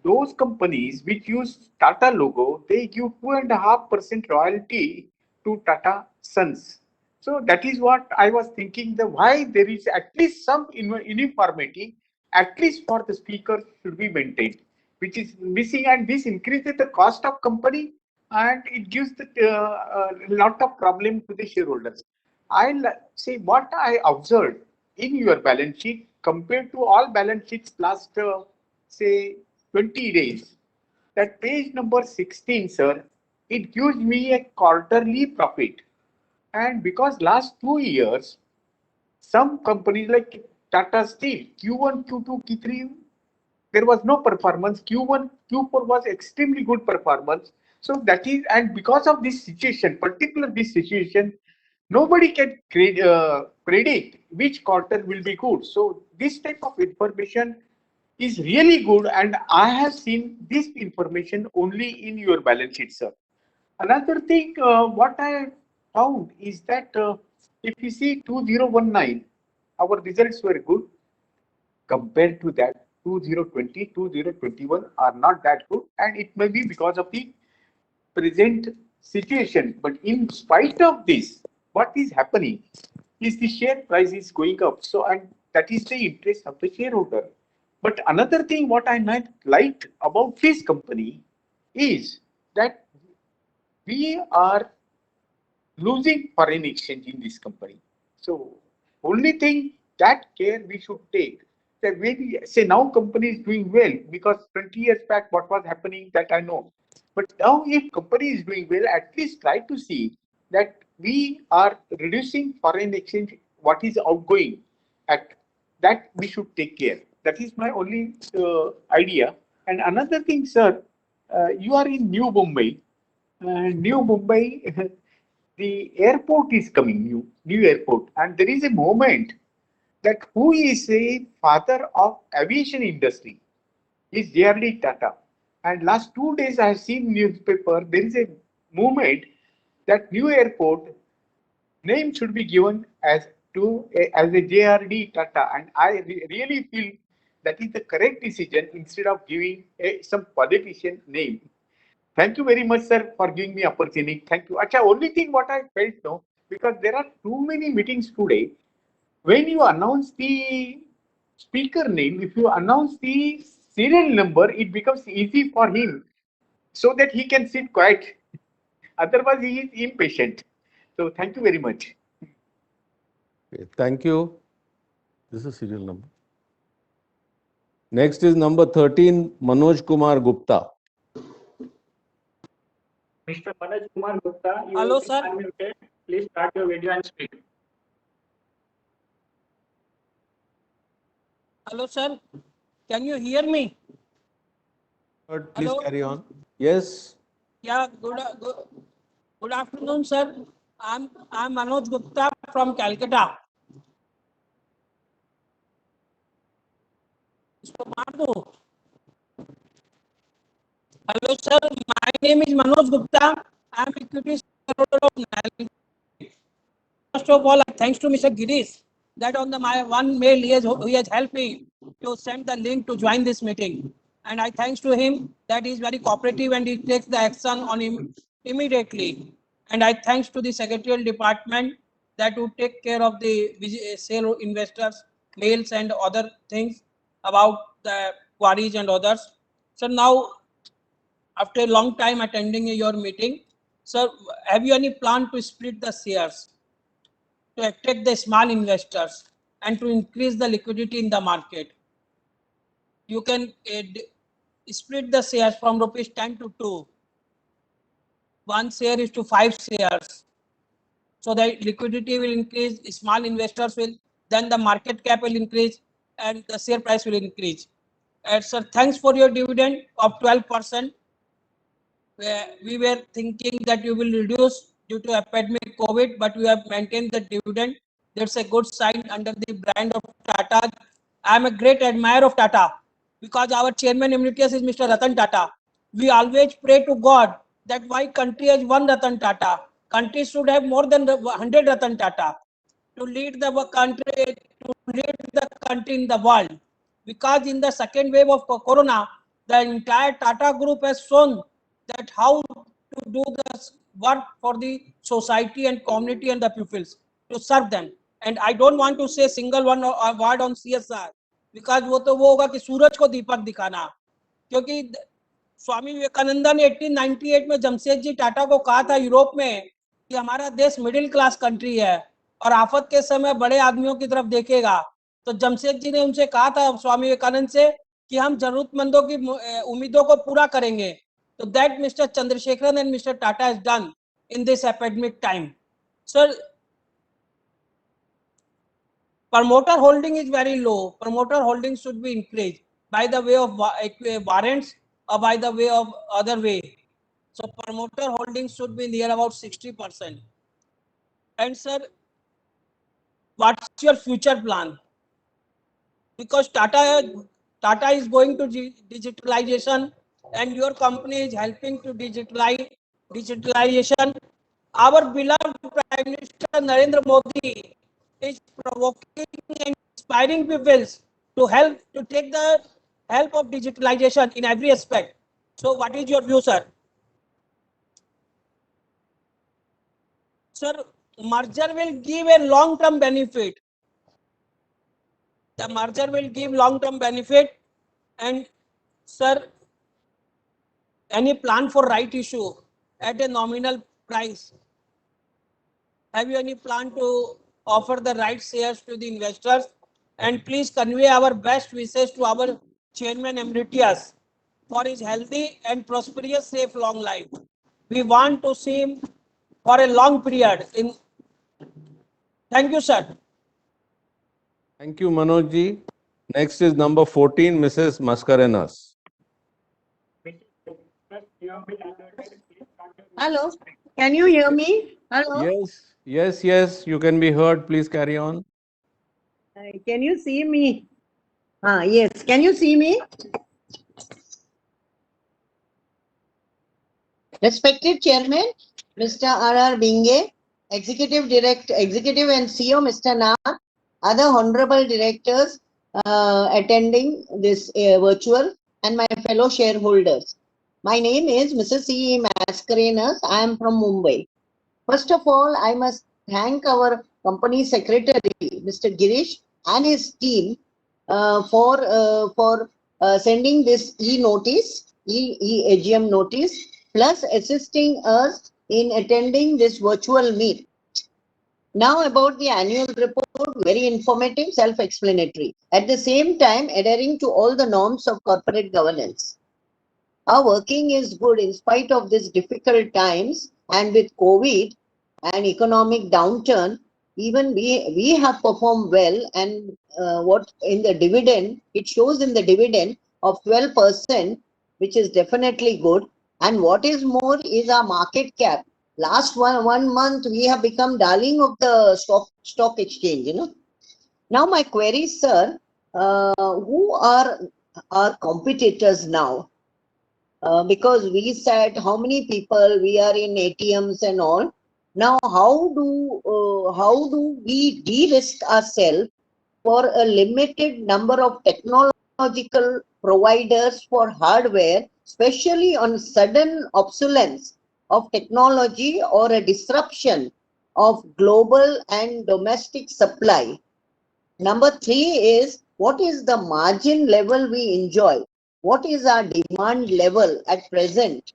Those companies which use Tata logo, they give 2.5% royalty to Tata Sons. So that is what I was thinking, the why there is at least some uniformity, at least for the speaker should be maintained, which is missing, and this increases the cost of company and it gives a lot of problem to the shareholders. I'll say what I observed in your balance sheet compared to all balance sheets last say 20 days. That page number 16, sir, it gives me a quarterly profit. And because last 2 years, some companies like Tata Steel, Q1, Q2, Q3, there was no performance. Q1, Q4 was extremely good performance. So that is, and because of this situation, particular this situation, nobody can predict which quarter will be good. So this type of information is really good, and I have seen this information only in your balance sheet, sir. Another thing, what I found is that if you see 2019, our results were good. Compared to that, 2020, 2021 are not that good, and it may be because of the present situation. But in spite of this, what is happening is the share price is going up. So, and that is the interest of the shareholder. But another thing, what I like about this company is that we are losing foreign exchange in this company. So only thing that care we should take, that when say now company is doing well, because 20 years back what was happening that I know. But now if company is doing well, at least try to see that we are reducing foreign exchange, what is outgoing, at that we should take care. That is my only idea. And another thing, sir, you are in New Mumbai. New Mumbai, the airport is coming, new airport, and there is a moment that who is a father of aviation industry is JRD Tata. And last 2 days I have seen newspaper, there is a movement that new airport name should be given as a JRD Tata, and I really feel that is the correct decision instead of giving some politician name. Thank you very much, sir, for giving me opportunity. Thank you. Acha, only thing what I felt no, because there are too many meetings today. When you announce the speaker name, if you announce the serial number, it becomes easy for him so that he can sit quiet. Otherwise, he is impatient. So thank you very much. Okay, thank you. This is a serial number. Next is number 13, Manoj Kumar Gupta. Mr. Manoj Kumar Gupta, you Hello, will be sir. unmuted. Please start your video and speak. Hello, sir. Can you hear me? Please Hello? carry on. Yes. Yeah, good afternoon, sir. I'm Manoj Gupta from Calcutta. Mr. Madhu. Hello, sir. My name is Manoj Gupta. I'm equity shareholder of NAL. First of all, thanks to Mr. Girish that on my one mail he has helped me to send the link to join this meeting. And I thanks to him that he is very cooperative and he takes the action on him immediately. And I thanks to the secretarial department that would take care of the sale investors mails and other things about the queries and others. So now, after a long time attending your meeting, sir, have you any plan to split the shares to attract the small investors and to increase the liquidity in the market? You can split the shares from rupees 10 to 2. One share is to 5 shares. So the liquidity will increase, small investors will, then the market cap will increase and the share price will increase. And sir, thanks for your dividend of 12%. We were thinking that you will reduce due to epidemic COVID, but you have maintained the dividend. That's a good sign under the brand of Tata. I am a great admirer of Tata because our chairman emeritus is Mr. Ratan Tata. We always pray to God that why country has one Ratan Tata. Country should have more than 100 Ratan Tata to lead the country in the world. Because in the second wave of Corona, the entire Tata Group has shown that how to do the work for the society and community and the pupils to serve them. And I don't want to say single one word on CSR because वो तो वो होगा कि सूरज को दीपक दिखाना, क्योंकि स्वामी विवेकानंद ने 1898 में जमशेदजी टाटा को कहा था यूरोप में कि हमारा देश मिडिल क्लास कंट्री है और आफत के समय बड़े आदमियों की तरफ देखेगा। तो जमशेद जी ने उनसे कहा था स्वामी विवेकानंद से कि हम जरूरतमंदों की उम्मीदों को पूरा करेंगे। तो that mister Chandrasekaran and mister Tata has done in this epidemic time. Sir, promoter holding is very low. Promoter holding should be increased by the way of warrants or by the way of other way. So promoter holding should be near about 60%. And sir, what's your future plan? Because Tata is going to digitalization and your company is helping to digitalization. Our beloved Prime Minister Narendra Modi is provoking and inspiring people to take the help of digitalization in every aspect. So what is your view, sir? Sir, merger will give a long-term benefit. The merger will give long-term benefit. And sir, any plan for right issue at a nominal price? Have you any plan to offer the right shares to the investors? And please convey our best wishes to our chairman emeritus for his healthy and prosperous, safe, long life. We want to see him for a long period. Thank you, sir. Thank you, Manoj ji. Next is number 14, Mrs. Mascarenas. Hello, can you hear me? Hello. Yes, you can be heard. Please carry on. Can you see me? Yes, can you see me? Respected Chairman, Mr. R.R. Binge, Executive and CEO, Mr. Nath, other honorable directors attending this virtual, and my fellow shareholders. My name is Mrs. C. Mascarenas. I am from Mumbai. First of all, I must thank our company secretary, Mr. Girish, and his team for sending this e-AGM notice, plus assisting us in attending this virtual meet. Now about the annual report, very informative, self-explanatory. At the same time, adhering to all the norms of corporate governance. Our working is good in spite of these difficult times, and with COVID and economic downturn, even we have performed well. And what in the dividend, it shows in the dividend of 12%, which is definitely good. And what is more is our market cap. Last one month, we have become darling of the stock exchange. Now my query, sir, who are our competitors now? Because we said how many people we are in ATMs and all. Now, how do we de-risk ourselves for a limited number of technological providers for hardware, especially on sudden obsolescence of technology or a disruption of global and domestic supply? Number 3 is, what is the margin level we enjoy? What is our demand level at present?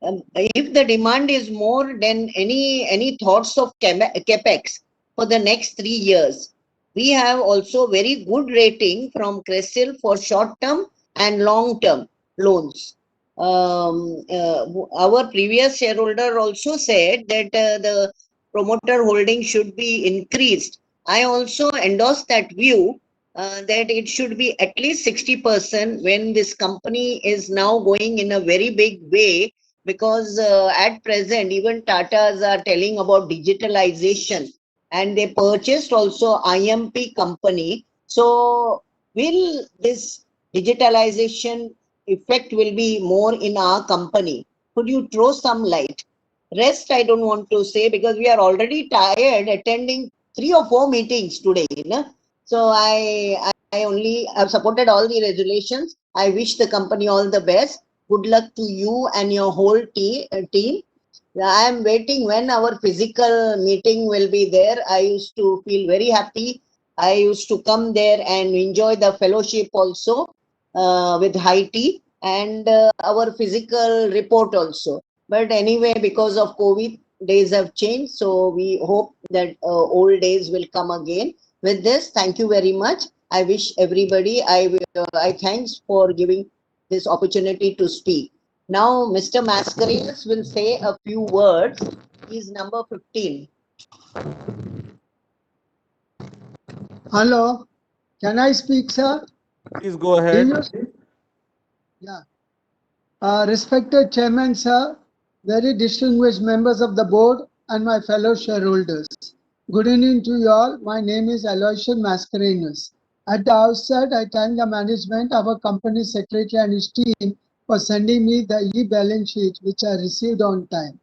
If the demand is more than any thoughts of capex for the next 3 years, we have also very good rating from CRISIL for short-term and long-term loans. Our previous shareholder also said that the promoter holding should be increased. I also endorse that view, that it should be at least 60% when this company is now going in a very big way, because at present even Tatas are telling about digitalization, and they purchased also IMP company. So will this digitalization effect will be more in our company? Could you throw some light? Rest I don't want to say, because we are already tired attending 3 or 4 meetings today. So I only have supported all the resolutions. I wish the company all the best. Good luck to you and your whole team. I am waiting when our physical meeting will be there. I used to feel very happy. I used to come there and enjoy the fellowship also with high tea, and our physical report also. But anyway, because of COVID, days have changed. So we hope that old days will come again. With this, thank you very much. I wish everybody, I thanks for giving this opportunity to speak. Now, Mr. Mascarenhas will say a few words. He's number 15. Hello, can I speak, sir? Please go ahead. Yeah. Respected Chairman, sir, very distinguished members of the board, and my fellow shareholders. Good evening to you all. My name is Aloysius Mascarenhas. At the outset, I thank the management, our company secretary and his team for sending me the e-balance sheet, which I received on time.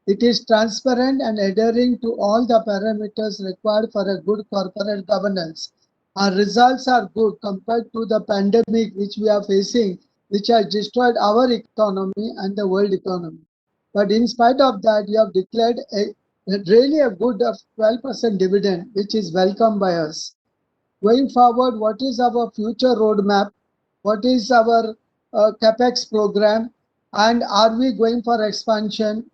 It is transparent and adhering to all the parameters required for a good corporate governance. Our results are good compared to the pandemic which we are facing, which has destroyed our economy and the world economy. But in spite of that, you have declared really a good 12% dividend, which is welcomed by us. Going forward, what is our future roadmap? What is our capex program? And are we going for expansion?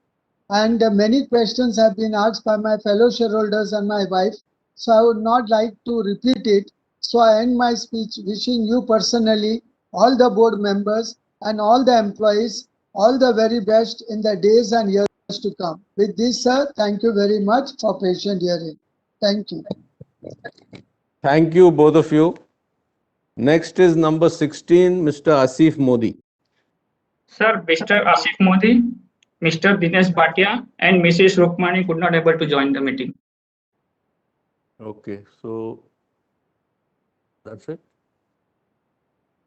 And many questions have been asked by my fellow shareholders and my wife. So I would not like to repeat it. So I end my speech wishing you personally, all the board members and all the employees, all the very best in the days and years to come. With this, sir, thank you very much for patient hearing. Thank you. Thank you, both of you. Next is number 16, Mr. Asif Modi. Sir, Mr. Asif Modi, Mr. Dinesh Bhatia, and Mrs. Rukmani could not able to join the meeting. Okay, so that's it.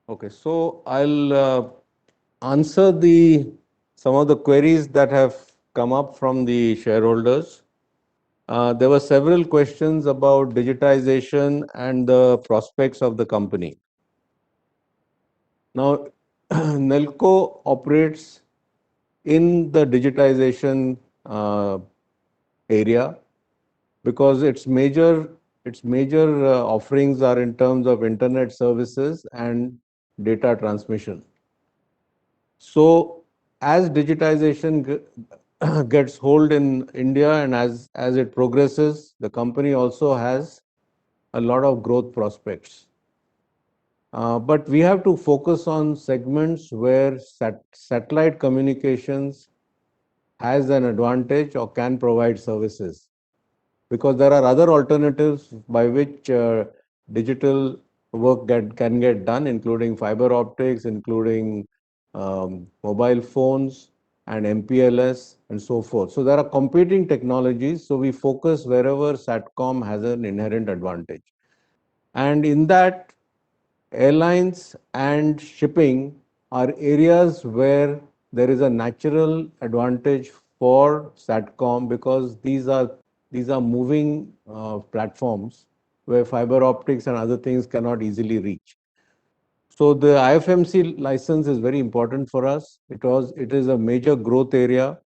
Okay, so I'll answer some of the queries that have come up from the shareholders. There were several questions about digitization and the prospects of the company. Now, Nelco operates in the digitization area because its major offerings are in terms of internet services and data transmission. So as digitization gets hold in India and as it progresses, the company also has a lot of growth prospects. But we have to focus on segments where satellite communications has an advantage or can provide services, because there are other alternatives by which digital work can get done, including fiber optics, including mobile phones and MPLS and so forth. So there are competing technologies. So we focus wherever SATCOM has an inherent advantage. And in that, airlines and shipping are areas where there is a natural advantage for SATCOM, because these are moving platforms where fiber optics and other things cannot easily reach. So the IFMC license is very important for us. It is a major growth area,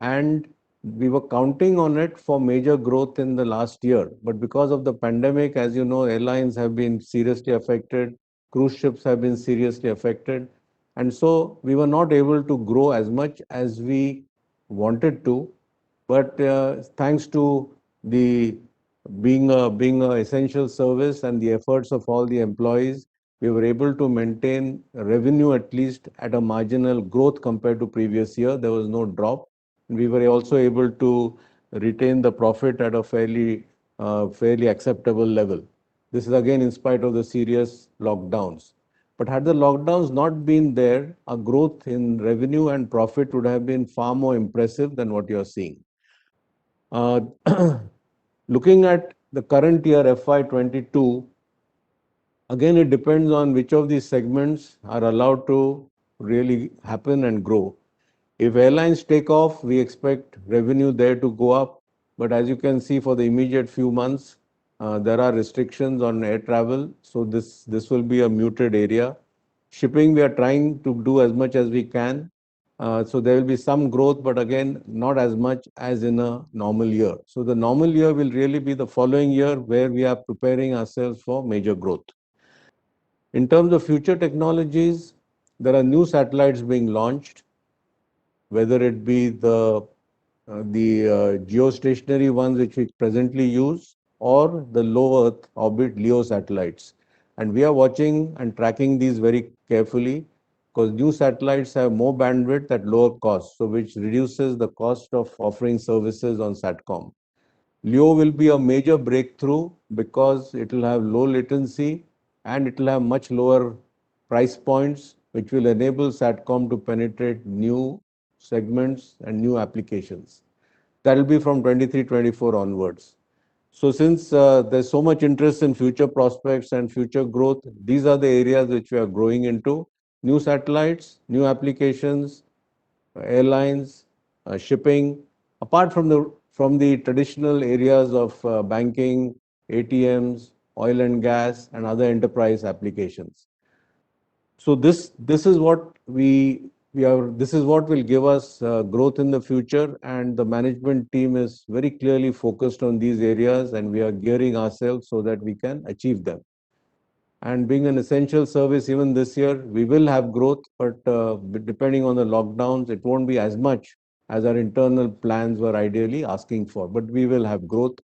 and we were counting on it for major growth in the last year. But because of the pandemic, as you know, airlines have been seriously affected, cruise ships have been seriously affected. And so we were not able to grow as much as we wanted to. But thanks to the being a essential service and the efforts of all the employees, we were able to maintain revenue at least at a marginal growth compared to previous year. There was no drop. We were also able to retain the profit at a fairly acceptable level. This is again in spite of the serious lockdowns. But had the lockdowns not been there, our growth in revenue and profit would have been far more impressive than what you're seeing. Looking at the current year, FY22, again, it depends on which of these segments are allowed to really happen and grow. If airlines take off, we expect revenue there to go up. But as you can see, for the immediate few months, there are restrictions on air travel. So this will be a muted area. Shipping, we are trying to do as much as we can. So there will be some growth, but again, not as much as in a normal year. So the normal year will really be the following year, where we are preparing ourselves for major growth. In terms of future technologies, there are new satellites being launched, whether it be the geostationary ones which we presently use, or the low Earth orbit LEO satellites. And we are watching and tracking these very carefully, because new satellites have more bandwidth at lower cost, so which reduces the cost of offering services on SATCOM. LEO will be a major breakthrough because it will have low latency and it will have much lower price points, which will enable SATCOM to penetrate new segments and new applications. That will be from 23-24 onwards. So since there's so much interest in future prospects and future growth, these are the areas which we are growing into: new satellites, new applications, airlines, shipping, apart from the traditional areas of banking, ATMs, oil and gas, and other enterprise applications. So this is what this is what will give us growth in the future, and the management team is very clearly focused on these areas, and we are gearing ourselves so that we can achieve them. And being an essential service, even this year, we will have growth, but depending on the lockdowns, it won't be as much as our internal plans were ideally asking for, but we will have growth.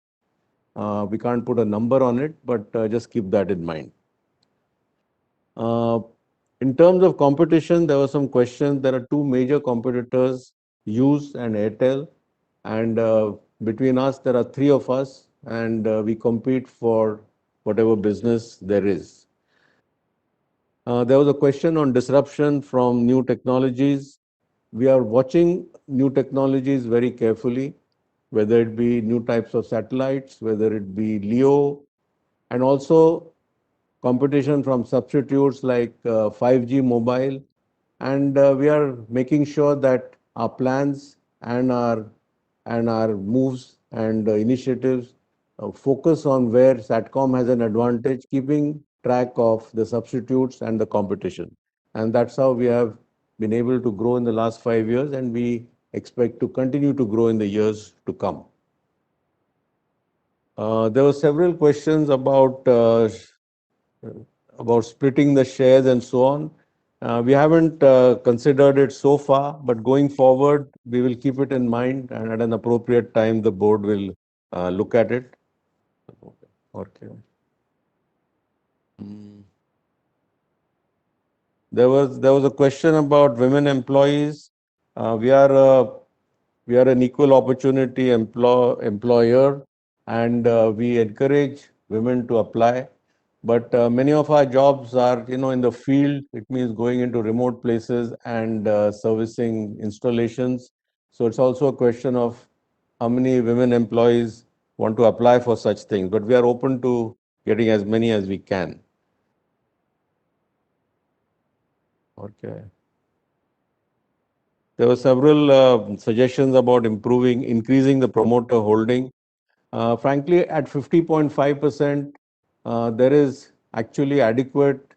We can't put a number on it, but just keep that in mind. In terms of competition, there were some questions. There are two major competitors, Hughes and Airtel, and between us, there are three of us, and we compete for whatever business there is. There was a question on disruption from new technologies. We are watching new technologies very carefully, whether it be new types of satellites, whether it be LEO, and also competition from substitutes like 5G mobile. And we are making sure that our plans and our moves and initiatives focus on where SATCOM has an advantage, keeping track of the substitutes and the competition. And that's how we have been able to grow in the last 5 years, and we expect to continue to grow in the years to come. There were several questions about splitting the shares and so on. We haven't considered it so far, but going forward, we will keep it in mind, and at an appropriate time, the board will look at it. Okay. There was a question about women employees. We are an equal opportunity employer, and we encourage women to apply. But many of our jobs are, in the field. It means going into remote places and servicing installations. So it's also a question of how many women employees want to apply for such things. But we are open to getting as many as we can. Okay. There were several suggestions about increasing the promoter holding. Frankly, at 50.5%, there is actually adequate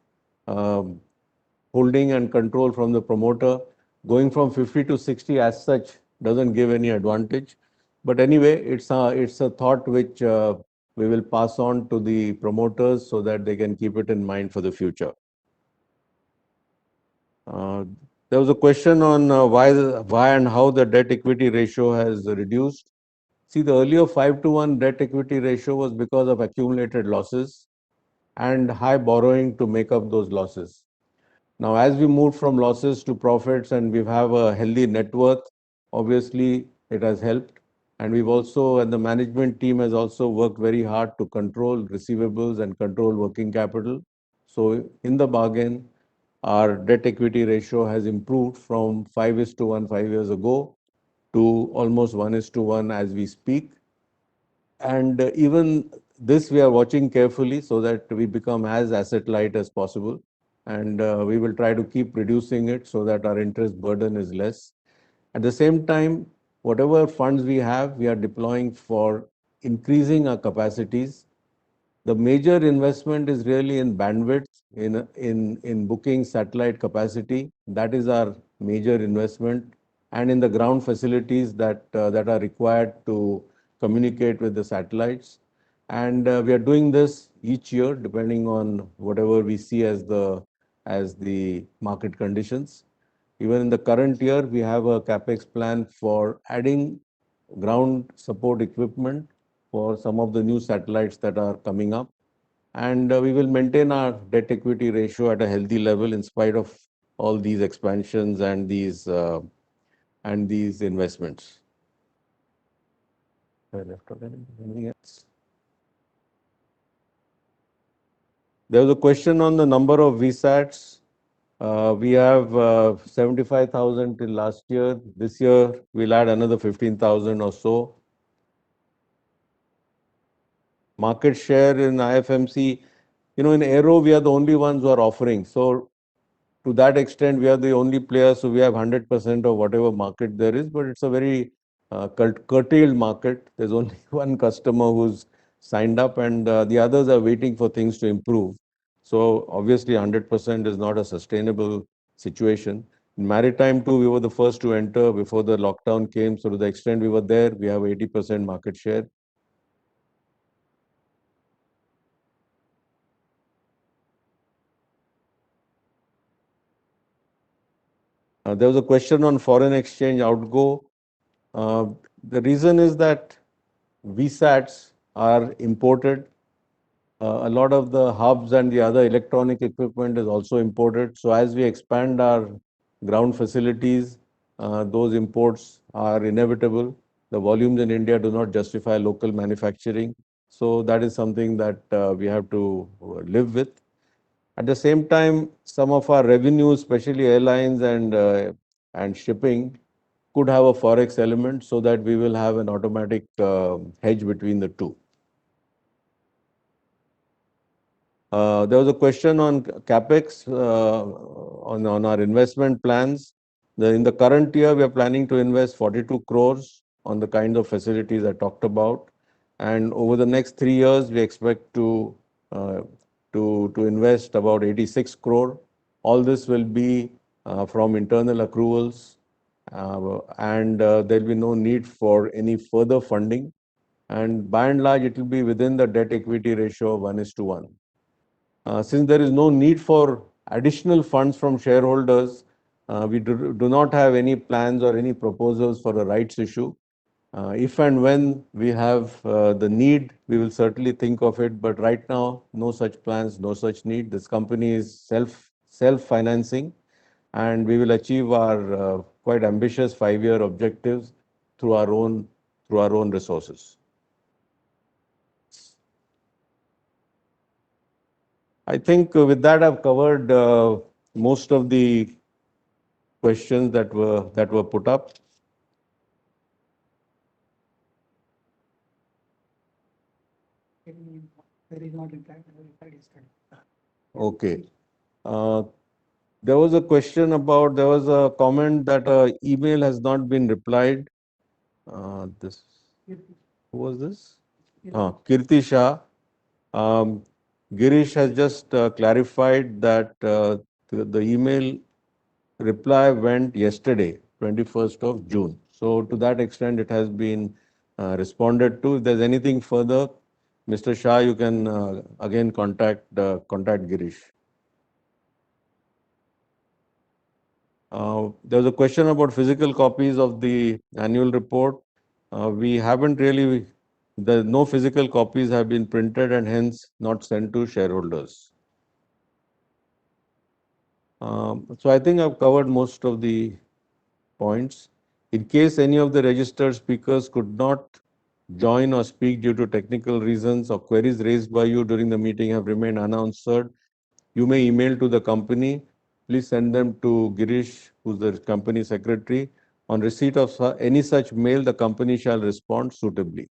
holding and control from the promoter. Going from 50 to 60 as such doesn't give any advantage. But anyway, it's a thought which we will pass on to the promoters so that they can keep it in mind for the future. There was a question on why and how the debt equity ratio has reduced. See, the earlier 5:1 debt equity ratio was because of accumulated losses and high borrowing to make up those losses. Now, as we move from losses to profits and we have a healthy net worth, obviously it has helped. And the management team has also worked very hard to control receivables and control working capital. So in the bargain, our debt equity ratio has improved from 5:1 5 years ago to almost 1:1 as we speak. And even this we are watching carefully so that we become as asset light as possible. And we will try to keep reducing it so that our interest burden is less. At the same time, whatever funds we have, we are deploying for increasing our capacities. The major investment is really in bandwidth, in booking satellite capacity. That is our major investment, and in the ground facilities that are required to communicate with the satellites. And we are doing this each year, depending on whatever we see as the market conditions. Even in the current year, we have a capex plan for adding ground support equipment for some of the new satellites that are coming up. And we will maintain our debt equity ratio at a healthy level in spite of all these expansions and these investments. Anything else? There was a question on the number of VSATs. We have 75,000 till last year. This year, we'll add another 15,000 or so. Market share in IFMC, in Aero, we are the only ones who are offering. So to that extent, we are the only players. So we have 100% of whatever market there is, but it's a very curtailed market. There's only one customer who's signed up, and the others are waiting for things to improve. So obviously 100% is not a sustainable situation. In maritime too, we were the first to enter before the lockdown came. So to the extent we were there, we have 80% market share. There was a question on foreign exchange outgo. The reason is that VSATs are imported. A lot of the hubs and the other electronic equipment is also imported. So as we expand our ground facilities, those imports are inevitable. The volumes in India do not justify local manufacturing. So that is something that we have to live with. At the same time, some of our revenues, especially airlines and shipping, could have a forex element, so that we will have an automatic hedge between the two. There was a question on capex on our investment plans. In the current year, we are planning to invest 42 crores on the kind of facilities I talked about, and over the next 3 years, we expect to invest about 86 crore. All this will be from internal accruals, and there will be no need for any further funding. And by and large, it will be within the debt equity ratio of 1:1. Since there is no need for additional funds from shareholders, we do not have any plans or any proposals for a rights issue. If and when we have the need, we will certainly think of it. But right now, no such plans, no such need. This company is self-financing, and we will achieve our quite ambitious 5-year objectives through our own resources. I think with that, I've covered most of the questions that were put up. Okay. There was a question about, there was a comment that email has not been replied. Who was this? Kirti Shah. Girish has just clarified that the email reply went yesterday, 21st of June. So to that extent, it has been responded to. If there's anything further, Mr. Shah, you can again contact Girish. There was a question about physical copies of the annual report. We haven't really, no physical copies have been printed and hence not sent to shareholders. So I think I've covered most of the points. In case any of the registered speakers could not join or speak due to technical reasons, or queries raised by you during the meeting have remained unanswered, you may email to the company. Please send them to Girish, who's the company secretary. On receipt of any such mail, the company shall respond suitably.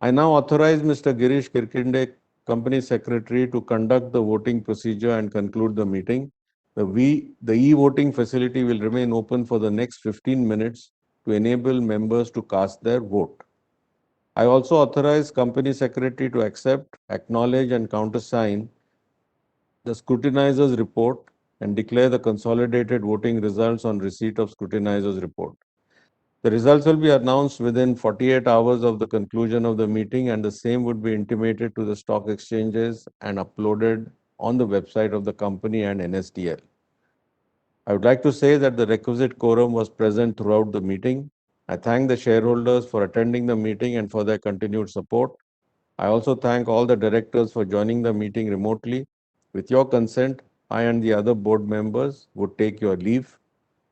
I now authorize Mr. Girish Kirkinde, company secretary, to conduct the voting procedure and conclude the meeting. The e-voting facility will remain open for the next 15 minutes to enable members to cast their vote. I also authorize company secretary to accept, acknowledge and countersign the scrutinizer's report and declare the consolidated voting results on receipt of scrutinizer's report. The results will be announced within 48 hours of the conclusion of the meeting, and the same would be intimated to the stock exchanges and uploaded on the website of the company and NSDL. I would like to say that the requisite quorum was present throughout the meeting. I thank the shareholders for attending the meeting and for their continued support. I also thank all the directors for joining the meeting remotely. With your consent, I and the other board members would take your leave.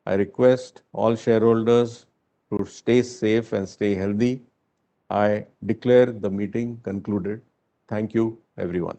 I request all shareholders to stay safe and stay healthy. I declare the meeting concluded. Thank you, everyone.